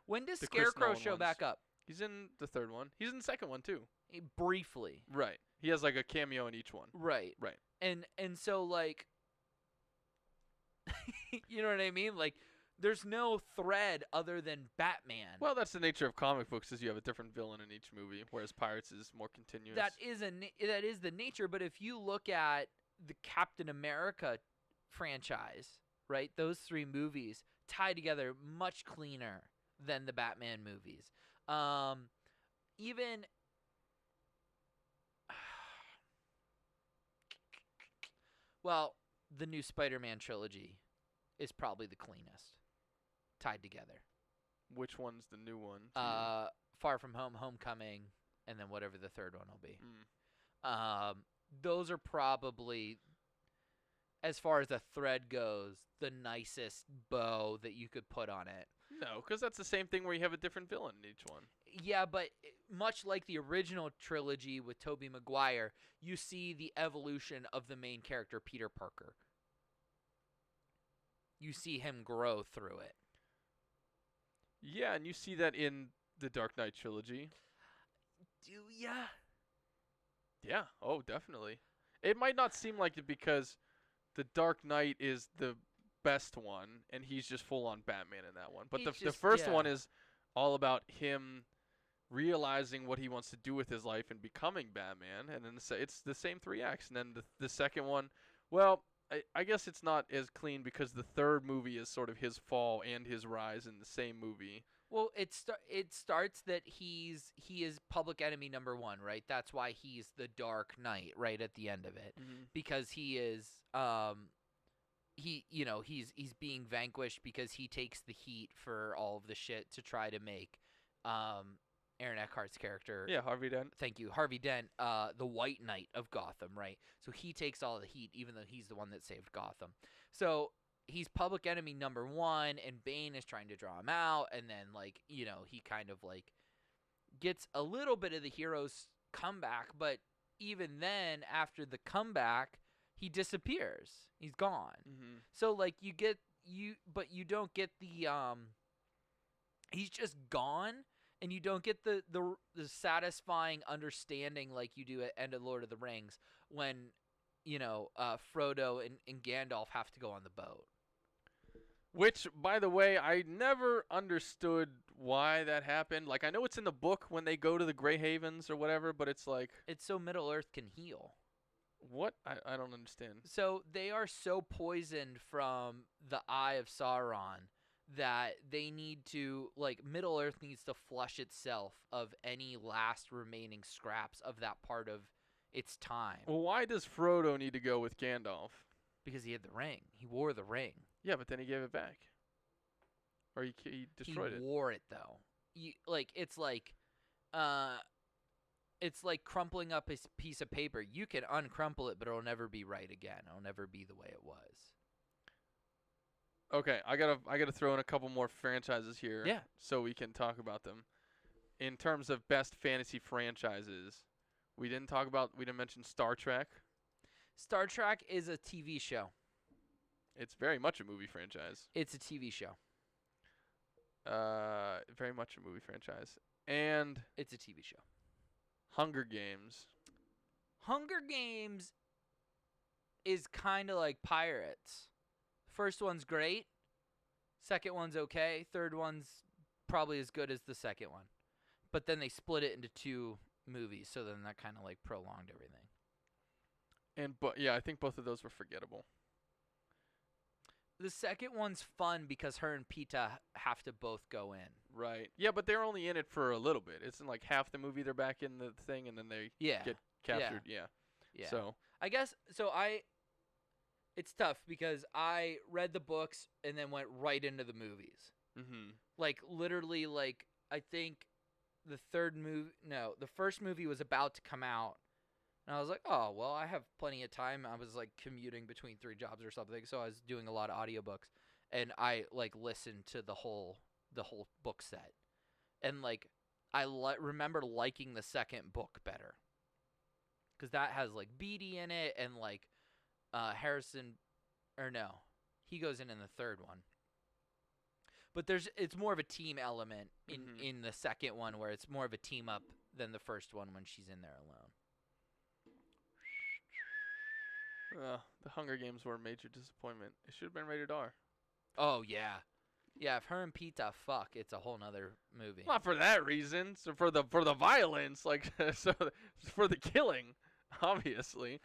When does The Chris Scarecrow Nolan show ones. back up? He's in the third one. He's in the second one too. Briefly. Right. He has like a cameo in each one. Right. Right. And so like you know what I mean? Like there's no thread other than Batman. Well, that's the nature of comic books, is you have a different villain in each movie, whereas Pirates is more continuous. that is the nature, but if you look at the Captain America franchise, right? Those 3 movies tie together much cleaner than the Batman movies. Even well, the new Spider-Man trilogy is probably the cleanest tied together. Which one's the new one? to you? Far From Home, Homecoming, and then whatever the third one will be. Mm. Those are probably, as far as the thread goes, the nicest bow that you could put on it. No, because that's the same thing where you have a different villain in each one. Yeah, but much like the original trilogy with Tobey Maguire, you see the evolution of the main character, Peter Parker. You see him grow through it. Yeah, and you see that in the Dark Knight trilogy. Do ya? Yeah. Oh, definitely. It might not seem like it because the Dark Knight is the best one, and he's just full on Batman in that one. But the first one is all about him realizing what he wants to do with his life and becoming Batman, and then it's the same 3 acts. And then the second one, well, I guess it's not as clean because the third movie is sort of his fall and his rise in the same movie. Well, it starts that he is public enemy number 1, right? That's why he's the Dark Knight right at the end of it, because he is he's being vanquished because he takes the heat for all of the shit to try to make Aaron Eckhart's character. Yeah, Harvey Dent. Thank you, Harvey Dent, the White Knight of Gotham, right? So he takes all the heat, even though he's the one that saved Gotham. So he's public enemy number 1, and Bane is trying to draw him out, and then he kind of gets a little bit of the hero's comeback, but even then, after the comeback, he disappears. He's gone. Mm-hmm. So but you don't get the he's just gone. And you don't get the satisfying understanding like you do at end of Lord of the Rings when, Frodo and Gandalf have to go on the boat. Which, by the way, I never understood why that happened. Like, I know it's in the book when they go to the Grey Havens or whatever, but it's like... It's so Middle-earth can heal. What? I don't understand. So they are so poisoned from the Eye of Sauron that they need to, Middle-earth needs to flush itself of any last remaining scraps of that part of its time. Well, why does Frodo need to go with Gandalf? Because he had the ring. He wore the ring. Yeah, but then he gave it back. Or he destroyed it. He wore it, though. It's like crumpling up a piece of paper. You can uncrumple it, but it'll never be right again. It'll never be the way it was. Okay, I gotta throw in a couple more franchises here. Yeah. So we can talk about them. In terms of best fantasy franchises, we didn't mention Star Trek. Star Trek is a TV show. It's very much a movie franchise. It's a TV show. Very much a movie franchise. And it's a TV show. Hunger Games. Hunger Games is kind of like Pirates. First one's great. Second one's okay. Third one's probably as good as the second one. But then they split it into 2 movies, so then that kind of prolonged everything. And I think both of those were forgettable. The second one's fun because her and Pita have to both go in. Right. Yeah, but they're only in it for a little bit. It's in half the movie they're back in the thing, and then they get captured. Yeah. So I guess it's tough because I read the books and then went right into the movies. Mm-hmm. Literally, I think the first movie was about to come out. And I was like, oh, well, I have plenty of time. I was commuting between 3 jobs or something. So I was doing a lot of audiobooks, and I listened to the whole book set. And I remember liking the second book better. Cause that has Beatty in it and Harrison, or no, he goes in the third one. But it's more of a team element Mhm. in the second one, where it's more of a team up than the first one when she's in there alone. The Hunger Games were a major disappointment. It should have been rated R. Oh yeah, yeah. If her and Pita fuck, it's a whole nother movie. Not for that reason. So for the violence, like so for the killing, obviously.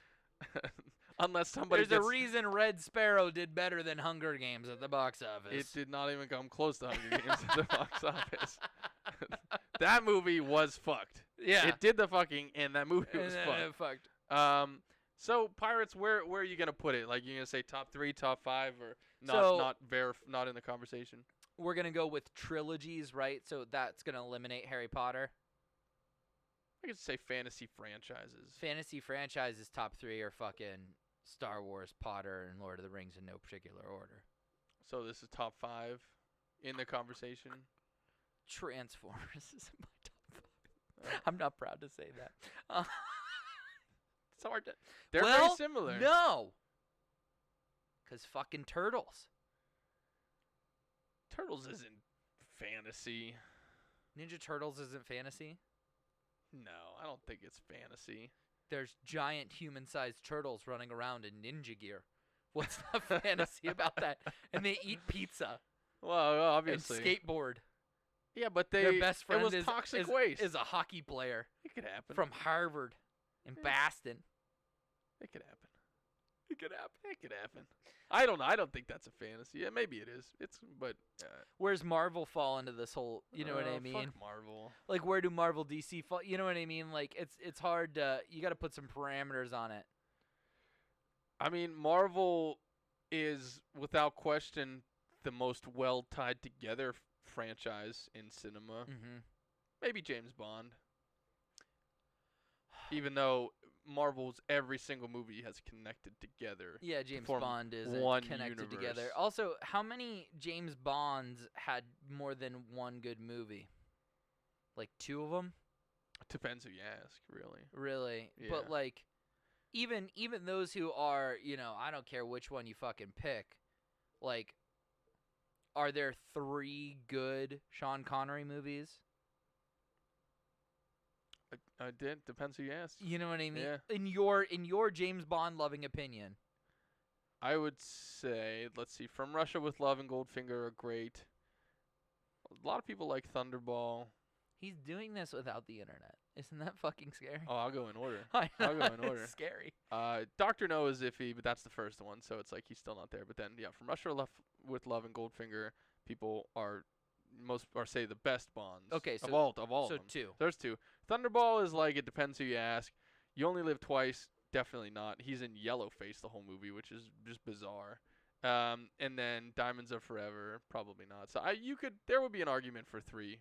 Unless somebody There's gets, a reason Red Sparrow did better than Hunger Games at the box office. it did not even come close to Hunger Games at the box office. That movie was fucked. Yeah, It did the fucking, and that movie was and then fucked. it fucked. So Pirates, where are you gonna put it? Like, you gonna say top 3, top 5, or So- not in the conversation? We're gonna go with trilogies, right? So that's gonna eliminate Harry Potter. I could say fantasy franchises. Fantasy franchises top 3 are fucking Star Wars, Potter, and Lord of the Rings in no particular order. So this is top 5 in the conversation. Transformers is in my top 5. I'm not proud to say that. It's hard to. They're well, very similar. No. Cause fucking turtles. Turtles isn't fantasy. Ninja Turtles isn't fantasy. No, I don't think it's fantasy. There's giant human-sized turtles running around in ninja gear. What's the fantasy about that? And they eat pizza Well, obviously. and skateboard. Yeah, but Their best friend it was is, toxic is, waste. is a hockey player It could happen. from Harvard in Yeah. Boston. It could happen. It could happen. It could happen. I don't know. I don't think that's a fantasy. Yeah, maybe it is. But Where's Marvel fall into this whole? You know what I mean? Fuck Marvel. Like, where do Marvel DC fall? You know what I mean? Like, it's hard to. You got to put some parameters on it. I mean, Marvel is without question the most well tied together franchise in cinema. Mm-hmm. Maybe James Bond. Even though Marvel's every single movie has connected together. Yeah, James form Bond isn't one connected together. universe. Also, how many James Bonds had more than one good movie? Like 2 of them? Depends who you ask, really. Really? Yeah. But like, even those who are, I don't care which one you fucking pick. Like, are there 3 good Sean Connery movies? I did. Depends who you ask. You know what I mean? Yeah. In your James Bond loving opinion. I would say, let's see, From Russia with Love and Goldfinger are great. A lot of people like Thunderball. He's doing this without the internet. Isn't that fucking scary? Oh, I'll go in order. I I'll know, go in order. It's scary. Dr. No is iffy, but that's the first one, so it's like he's still not there. But then, yeah, From Russia with Love and Goldfinger, people say the best Bonds. Okay, so of all of so them. 2. There's 2. Thunderball is like, it depends who you ask. You Only Live Twice, definitely not. He's in yellow face the whole movie, which is just bizarre. And then Diamonds Are Forever, probably not. So there would be an argument for 3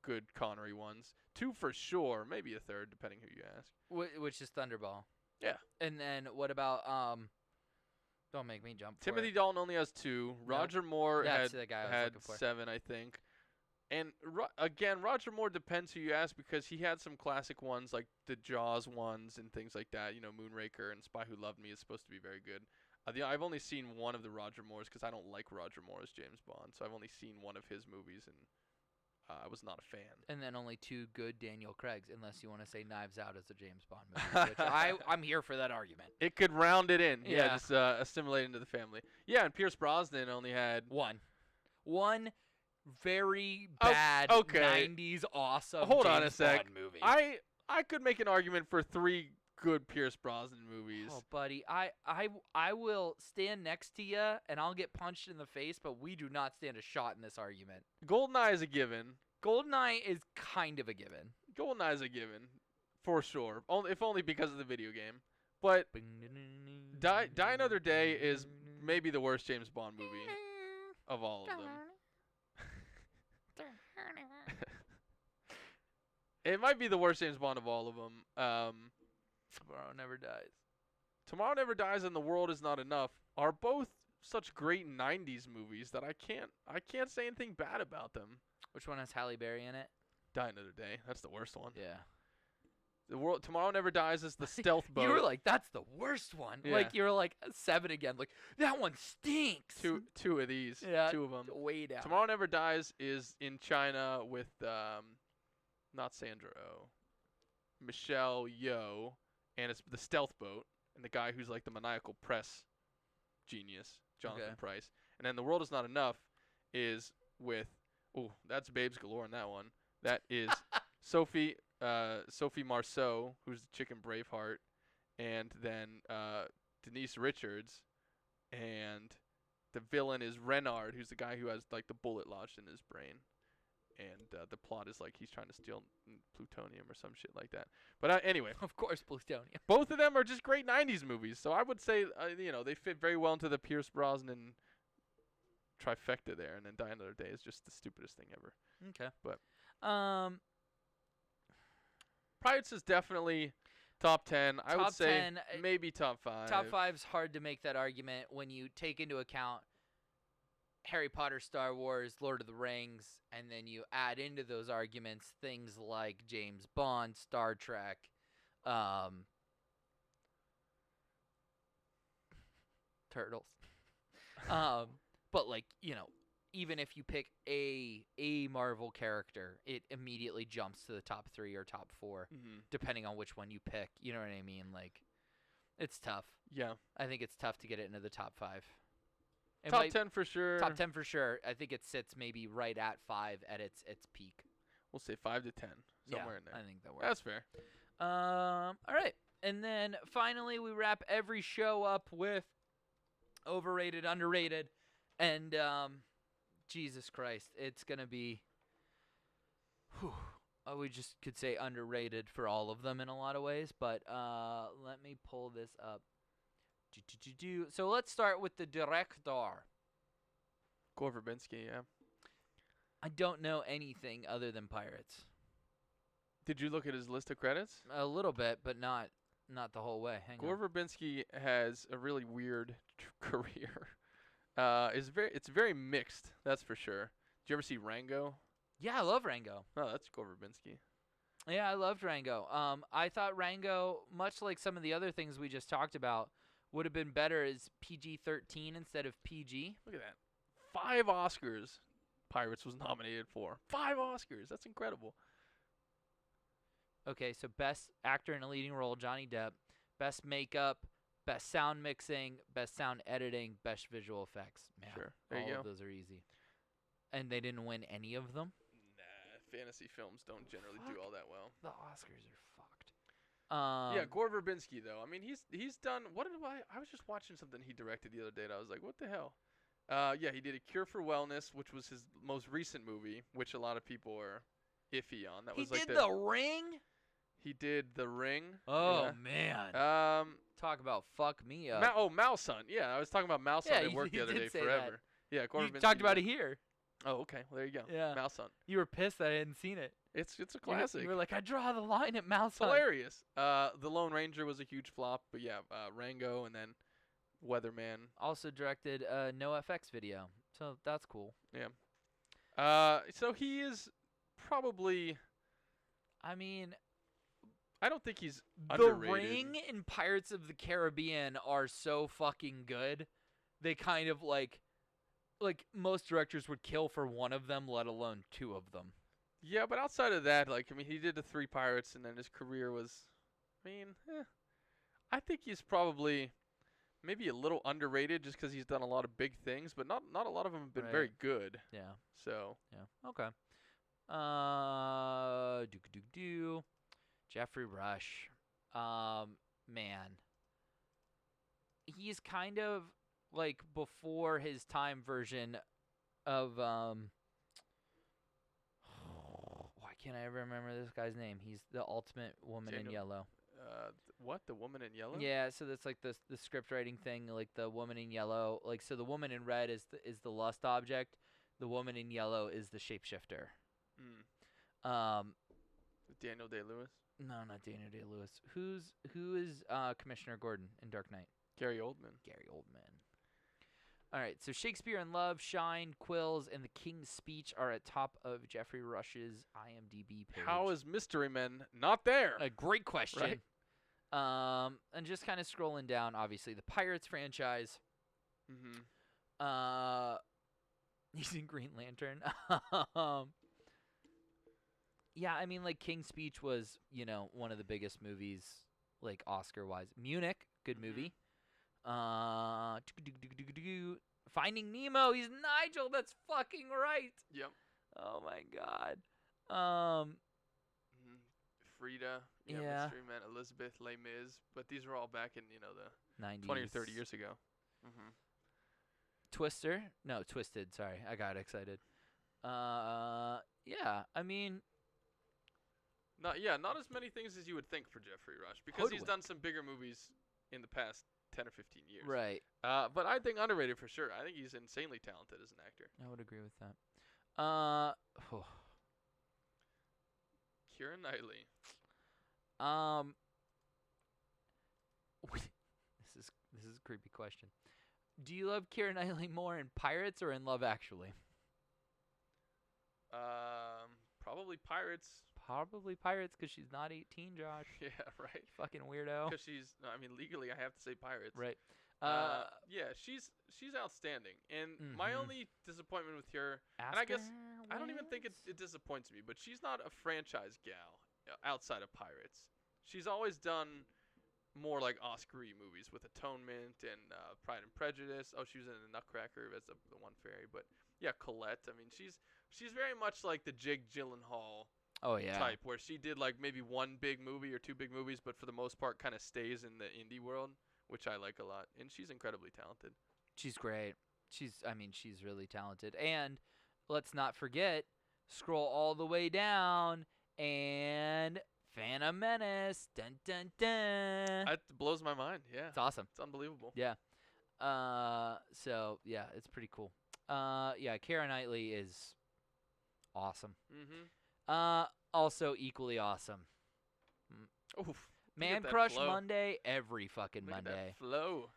good Connery ones. 2 for sure, maybe a third, depending who you ask. Which is Thunderball. Yeah. And then what about don't make me jump for Timothy it. Dalton only has 2. Roger Moore That's the guy I was had looking for. 7, I think. And again, Roger Moore depends who you ask, because he had some classic ones like the Jaws ones and things like that. Moonraker and Spy Who Loved Me is supposed to be very good. I've only seen one of the Roger Moores because I don't like Roger Moore as James Bond. So I've only seen one of his movies, and I was not a fan. And then only 2 good Daniel Craigs, unless you want to say Knives Out as a James Bond movie, which I'm here for that argument. It could round it in. Yeah. Just assimilate into the family. Yeah, and Pierce Brosnan only had... One very Oh, bad okay. 90s awesome Hold James on a sec. Bond movie. I could make an argument for 3 good Pierce Brosnan movies. Oh, buddy, I will stand next to you and I'll get punched in the face, but we do not stand a shot in this argument. GoldenEye is a given. GoldenEye is kind of a given. GoldenEye is a given, for sure. If only because of the video game. But Die Another Day is maybe the worst James Bond movie of all of them. It might be the worst James Bond of all of them. Tomorrow Never Dies. Tomorrow Never Dies and The World Is Not Enough are both such great 90s movies that I can't say anything bad about them. Which one has Halle Berry in it? Die Another Day. That's the worst one. Yeah. The world Tomorrow Never Dies is the stealth boat. You were like, that's the worst one. Yeah. Like, you were like 7 again. Like, that one stinks. two of these. Yeah, 2 of them. way down. Tomorrow Never Dies is in China with not Sandra Oh, Michelle Yeoh, and it's the stealth boat and the guy who's like the maniacal press genius, Jonathan Pryce. And then The World Is Not Enough is with that's Babes Galore in that one. That is Sophie Marceau, who's the chicken Braveheart, and then Denise Richards, and the villain is Renard, who's the guy who has like the bullet lodged in his brain. And the plot is like he's trying to steal plutonium or some shit like that. But anyway, Of course, plutonium. both of them are just great 90s movies. So I would say, they fit very well into the Pierce Brosnan trifecta there. And then Die Another Day is just the stupidest thing ever. Okay. But Pirates is definitely top 10. I would top say 10, maybe top 5. Top 5's hard to make that argument when you take into account Harry Potter, Star Wars, Lord of the Rings, and then you add into those arguments things like James Bond, Star Trek, Turtles. But like, even if you pick a Marvel character, it immediately jumps to the top 3 or top 4, depending on which one you pick. You know what I mean? Like, it's tough. Yeah. I think it's tough to get it into the top 5. Top 10 for sure. Top 10 for sure. I think it sits maybe right at 5 at its peak. We'll say 5 to 10, somewhere in there. I think that works. That's fair. All right. And then finally we wrap every show up with overrated, underrated, and Jesus Christ, it's going to be we just could say underrated for all of them in a lot of ways, but let me pull this up. So let's start with the director. Gore Verbinski, yeah. I don't know anything other than Pirates. Did you look at his list of credits? A little bit, but not the whole way. Gore Verbinski has a really weird career. It's very mixed, that's for sure. Did you ever see Rango? Yeah, I love Rango. Oh, that's Gore Verbinski. Yeah, I loved Rango. I thought Rango, much like some of the other things we just talked about, would have been better as PG-13 instead of PG. Look at that. 5 Oscars Pirates was nominated for. 5 Oscars. That's incredible. Okay, so best actor in a leading role, Johnny Depp. Best makeup, best sound mixing, best sound editing, best visual effects. Man, sure. There you go. All of those are easy. And they didn't win any of them? Nah, fantasy films don't generally do all that well. The Oscars are fucked. Yeah, Gore Verbinski though. I mean, he's done. I was just watching something he directed the other day, and I was like, what the hell? Yeah, he did A Cure for Wellness, which was his most recent movie, which a lot of people are iffy on. That He was like did The Ring? He did The Ring. Oh, yeah. man. Talk about fuck me up. Mouse Hunt. Yeah, I was talking about Mouse Hunt at work the other day forever. That. Yeah, Gore You Verbinski talked about it here. Oh, okay. Well, there you go. Yeah. Mouse Hunt. You were pissed that I hadn't seen it. It's a classic. You were like, I draw the line at Mouse Hunt. Hilarious. The Lone Ranger was a huge flop, but yeah, Rango and then Weatherman. Also directed a NoFX video, so that's cool. Yeah. So he is probably. I mean, I don't think he's The underrated. Ring and Pirates of the Caribbean are so fucking good. They kind of like most directors would kill for one of them, let alone 2 of them. Yeah, but outside of that, he did the 3 Pirates, and then his career was, I think he's probably maybe a little underrated just because he's done a lot of big things, but not a lot of them have been very good. Yeah. So. Yeah. Okay. Jeffrey Rush. Man. He's kind of like before his time version of why can't I ever remember this guy's name? He's the ultimate woman in yellow. What? The Woman in Yellow? Yeah, so that's like the script writing thing, like the woman in yellow. Like, so the woman in red is the lust object. The woman in yellow is the shapeshifter. Daniel Day-Lewis? No, not Daniel Day-Lewis. Who is Commissioner Gordon in Dark Knight? Gary Oldman. Gary Oldman. All right, so Shakespeare in Love, Shine, Quills, and The King's Speech are at top of Jeffrey Rush's IMDb page. How is Mystery Men not there? A great question. Right? And just kind of scrolling down, obviously, the Pirates franchise. Mm-hmm. He's in Green Lantern. Yeah, I mean, like, King's Speech was, one of the biggest movies, like, Oscar-wise. Munich, good movie. Finding Nemo, he's Nigel. That's fucking right. Yep. Oh my god. Frida. Yeah. Mystery Men, Elizabeth, Les Mis. But these were all back in, the 90s. 20 or 30 years ago. Mm-hmm. Twister? No, Twisted. Sorry, I got excited. Yeah, I mean, Not as many things as you would think for Jeffrey Rush because he's Hoodwink. done some bigger movies in the past 10 or 15 years. right. But I think underrated for sure. I think he's insanely talented as an actor. I would agree with that. Keira Knightley. This is a creepy question. Do you love Keira Knightley more in Pirates or in Love Actually? Probably Pirates. Probably Pirates because she's not 18, Josh. Yeah, right. Fucking weirdo. Because legally I have to say Pirates. Right. Yeah, she's outstanding. And my Mhm. only disappointment with her, Ask and I guess her I don't even think once. it disappoints me, but she's not a franchise gal outside of Pirates. She's always done more like Oscar-y movies with Atonement and Pride and Prejudice. Oh, she was in The Nutcracker as the one fairy. But yeah, Colette. I mean, she's very much like the Jake Gyllenhaal Oh yeah. type, where she did like maybe one big movie or two big movies, but for the most part kind of stays in the indie world, which I like a lot. And she's incredibly talented. She's great. She's really talented. And let's not forget, scroll all the way down and Phantom Menace. Dun dun dun. That blows my mind. Yeah, It's awesome. it's unbelievable. Yeah. So yeah, it's pretty cool. Yeah, Keira Knightley is awesome. Mm-hmm. Also equally awesome. Oof. Man that Crush flow. Monday every fucking Look at Monday. that flow.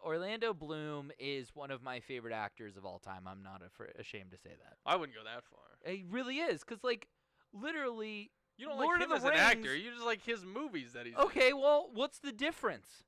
Orlando Bloom is one of my favorite actors of all time. I'm not ashamed to say that. I wouldn't go that far. He really is, cause like literally. You don't Lord like of him as the an actor. Rings- You just like his movies that he's in. Okay, well, what's the difference?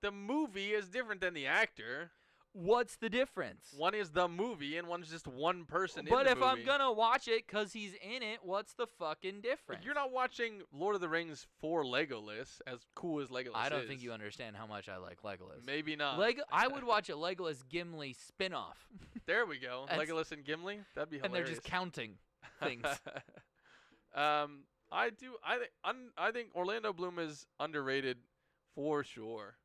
The movie is different than the actor. What's the difference? One is the movie, and one's just one person But in the if I'm movie. gonna watch it cause he's in it, what's the fucking difference? But you're not watching Lord of the Rings for Legolas, as cool as Legolas is. I don't think you understand how much I like Legolas. Maybe not. I would watch a Legolas Gimli spin-off, There we go. That's- Legolas and Gimli. That'd be and they're hilarious. just counting things. I think Orlando Bloom is underrated for sure,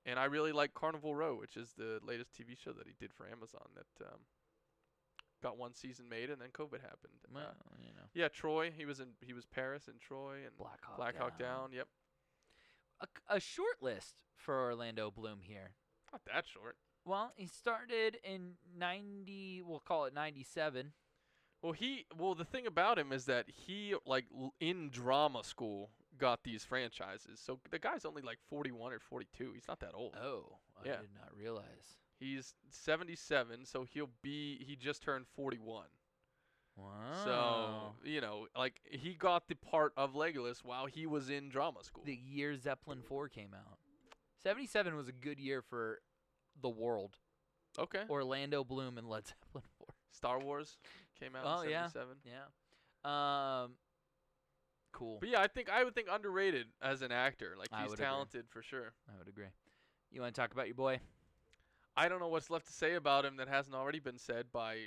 and I really like Carnival Row, which is the latest TV show that he did for Amazon that got one season made and then COVID happened. Well, you know, Yeah, Troy. He was Paris and Troy and Black Hawk Down. Yep, A short list for Orlando Bloom here. not that short. Well, he started in 90. We'll call it 97. Well, the thing about him is that he in drama school got these franchises. So the guy's only like 41 or 42. He's not that old. Oh, I Yeah. did not realize. He's 77, so he just turned 41. Wow. So, he got the part of Legolas while he was in drama school. The year Zeppelin 4 came out. 77 was a good year for the world. Okay. Orlando Bloom and Led Zeppelin 4. Star Wars came out Oh, in yeah. 77. Yeah. Cool. But yeah, I would think underrated as an actor. Like, I he's would agree. talented for sure. I would agree. You want to talk about your boy? I don't know what's left to say about him that hasn't already been said by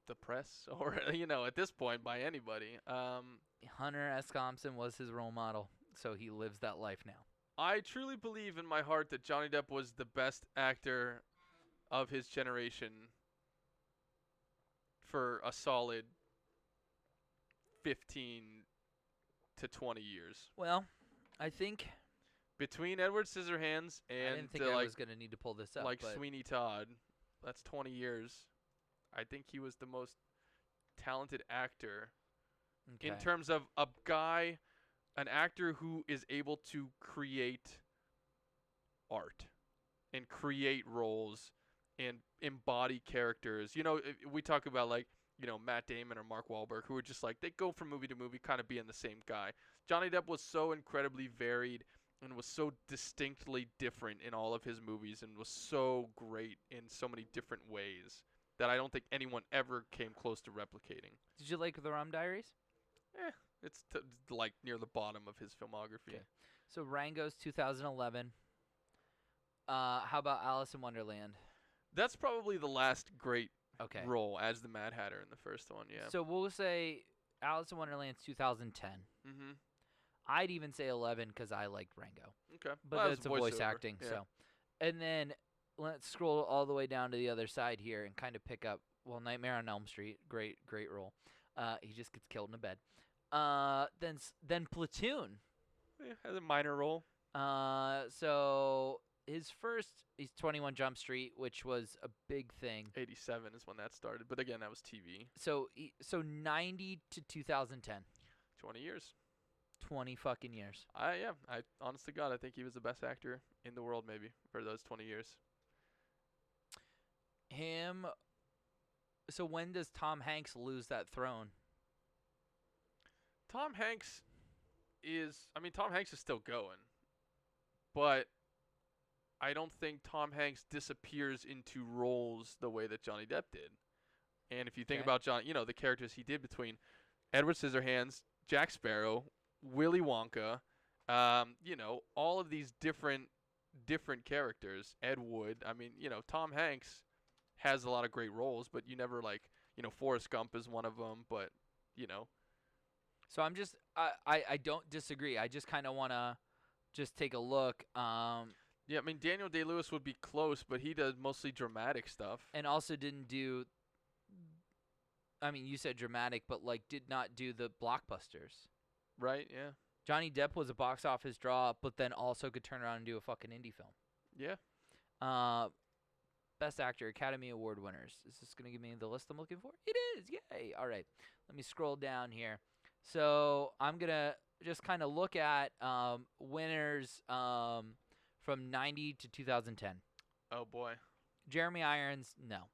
the press or, at this point by anybody. Hunter S. Thompson was his role model, so he lives that life now. I truly believe in my heart that Johnny Depp was the best actor of his generation for a solid 15 to 20 years. Well, I think Between Edward Scissorhands I and didn't think I was going to need to pull this up. But Sweeney Todd, that's 20 years. I think he was the most talented actor in okay. terms of an actor who is able to create art and create roles and embody characters. We talk about like Matt Damon or Mark Wahlberg, who are just like they go from movie to movie, kind of being the same guy. Johnny Depp was so incredibly varied and was so distinctly different in all of his movies, and was so great in so many different ways that I don't think anyone ever came close to replicating. Did you like The Rum Diaries? It's like near the bottom of his filmography. Okay. So Rango's 2011. How about Alice in Wonderland? That's probably the last great Okay. role as the Mad Hatter in the first one. Yeah. So we'll say Alice in Wonderland's 2010. Mm-hmm. I'd even say 11 because I liked Rango. Okay. But Well, that's a voice voiceover. acting. Yeah. So, and then let's scroll all the way down to the other side here and kind of pick up. Well, Nightmare on Elm Street, great role. He just gets killed in a bed. Then Platoon. Yeah, has a minor role. So his first, he's 21 Jump Street, which was a big thing. 87 is when that started, but again, that was TV. So 90 to 2010. 20 years. 20 fucking years. I honest to God, I think he was the best actor in the world maybe for those 20 years. Him. So when does Tom Hanks lose that throne? Tom Hanks is still going, but I don't think Tom Hanks disappears into roles the way that Johnny Depp did. And if you think about the characters he did between Edward Scissorhands, Jack Sparrow, Willy Wonka, all of these different characters, Ed Wood. I mean, Tom Hanks has a lot of great roles, but you never Forrest Gump is one of them, but So I'm just I don't disagree. I just kind of want to just take a look. Yeah, I mean Daniel Day-Lewis would be close, but he does mostly dramatic stuff. And also didn't do. I mean, you said dramatic, but did not do the blockbusters. Right? Yeah. Johnny Depp was a box office draw, but then also could turn around and do a fucking indie film. Yeah. Best Actor, Academy Award winners. Is this going to give me the list I'm looking for? It is. Yay. All right. Let me scroll down here. So I'm going to just kind of look at winners from 90 to 2010. Oh, boy. Jeremy Irons, no.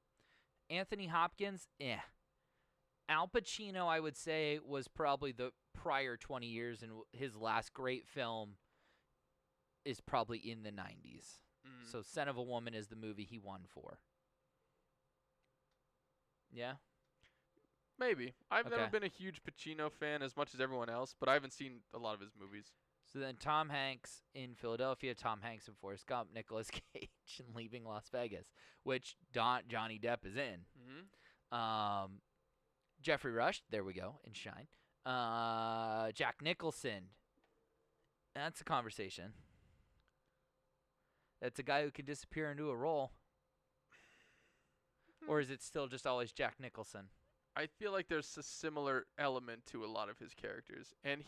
Anthony Hopkins, Al Pacino, I would say, was probably the prior 20 years, and his last great film is probably in the 90s. Mm. So Son of a Woman is the movie he won for. Yeah? Maybe. I've Okay. never been a huge Pacino fan as much as everyone else, but I haven't seen a lot of his movies. So then Tom Hanks in Philadelphia, Tom Hanks in Forrest Gump, Nicolas Cage in Leaving Las Vegas, which Johnny Depp is in. Mm-hmm. Jeffrey Rush, there we go, in Shine. Jack Nicholson. That's a conversation. That's a guy who can disappear into a role. Or is it still just always Jack Nicholson? I feel like there's a similar element to a lot of his characters. And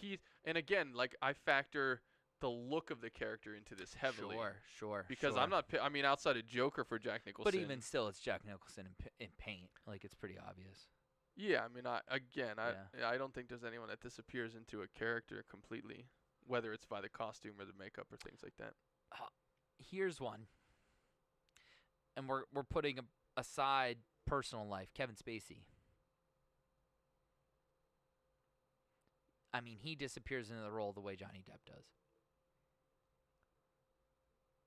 again, I factor the look of the character into this heavily. Sure. Because sure. I'm not, outside of Joker for Jack Nicholson. But even still, it's Jack Nicholson in paint. It's pretty obvious. Yeah, I don't think there's anyone that disappears into a character completely, whether it's by the costume or the makeup or things like that. Here's one. And we're putting aside personal life. Kevin Spacey. I mean, he disappears into the role the way Johnny Depp does.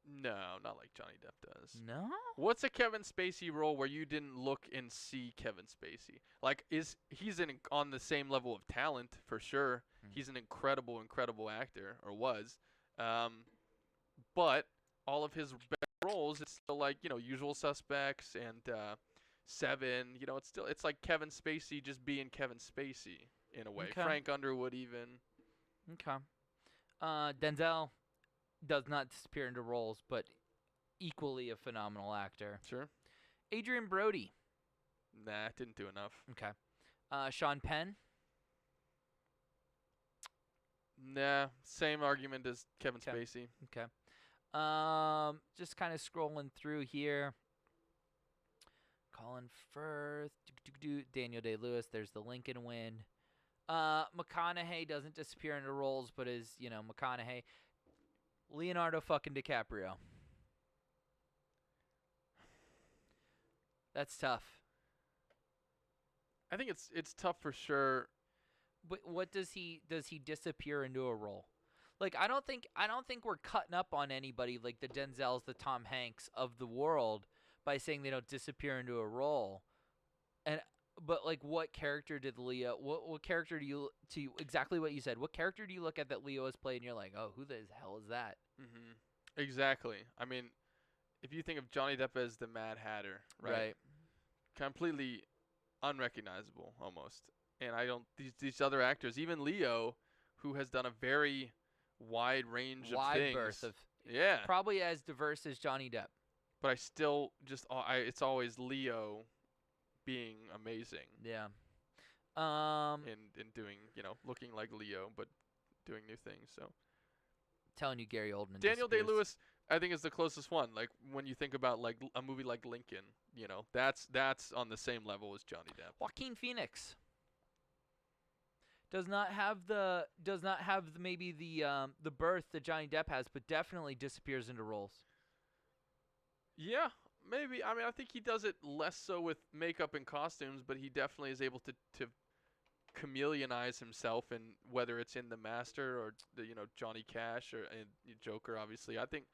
No, not like Johnny Depp does. No? What's a Kevin Spacey role where you didn't look and see Kevin Spacey? He's on the same level of talent for sure. He's an incredible actor, or was. But all of his roles, it's still Usual Suspects and Seven. It's like Kevin Spacey just being Kevin Spacey in a way. Okay. Frank Underwood even. Okay. Denzel does not disappear into roles, but equally a phenomenal actor. Sure. Adrian Brody. Nah, didn't do enough. Okay. Sean Penn. Nah, same argument as Kevin Okay. Spacey. Okay. Just kind of scrolling through here. Colin Firth. Daniel Day-Lewis. There's the Lincoln win. McConaughey doesn't disappear into roles, but is, McConaughey. Leonardo fucking DiCaprio. That's tough. I think it's tough for sure. But what does he disappear into a role? Like I don't think we're cutting up on anybody like the Denzels, the Tom Hanks of the world by saying they don't disappear into a role. And but like what character did Leo what character do you exactly what you said. What character do you look at that Leo has played and you're like, "Oh, who the hell is that?" Mhm. Exactly. I mean, if you think of Johnny Depp as the Mad Hatter, right? Completely unrecognizable almost. And I don't these other actors, even Leo, who has done a very wide range of Wide things. berth of Yeah. probably as diverse as Johnny Depp. But I still just it's always Leo being amazing. Yeah. In doing, looking like Leo but doing new things. So Telling you Gary Oldman Daniel disappears. Day-Lewis I think is the closest one. Like when you think about like a movie like Lincoln, that's on the same level as Johnny Depp. Joaquin Phoenix does not have maybe the birth that Johnny Depp has, but definitely disappears into roles. Yeah, maybe. I mean, I think he does it less so with makeup and costumes, but he definitely is able to chameleonize himself, and whether it's in The Master or the Johnny Cash or Joker, obviously. I think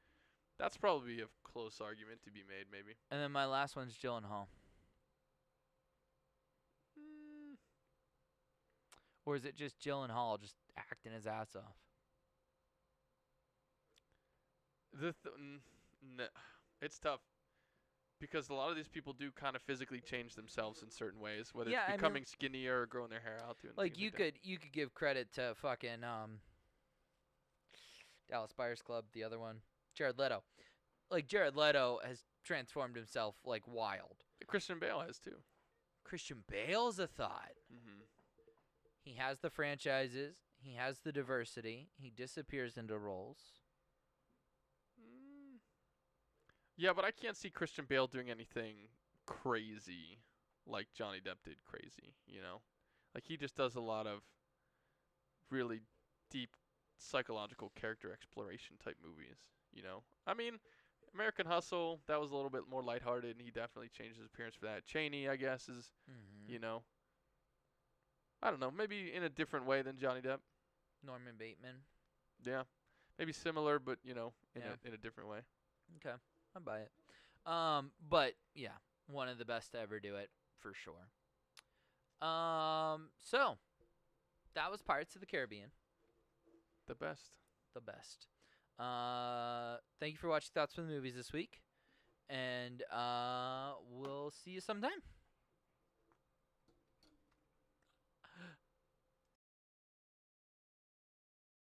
that's probably a close argument to be made, maybe. And then my last one's Gyllenhaal. Or is it just Gyllenhaal just acting his ass off? It's tough because a lot of these people do kind of physically change themselves in certain ways, whether Yeah, I it's mean, becoming skinnier or growing their hair out. like you could give credit to fucking Dallas Buyers Club, the other one, Jared Leto. Like Jared Leto has transformed himself like wild. Christian Bale has too. Christian Bale's a thought. Mm-hmm. He has the franchises. He has the diversity. He disappears into roles. Yeah, but I can't see Christian Bale doing anything crazy like Johnny Depp did crazy, Like he just does a lot of really deep psychological character exploration type movies, I mean, American Hustle, that was a little bit more lighthearted, and he definitely changed his appearance for that. Cheney, I guess, is, I don't know, maybe in a different way than Johnny Depp. Norman Bateman. Yeah, maybe similar, but in a different way. Okay, I buy it. But yeah, one of the best to ever do it for sure. So that was Pirates of the Caribbean. The best. The best. Thank you for watching Thoughts from the Movies this week, and we'll see you sometime.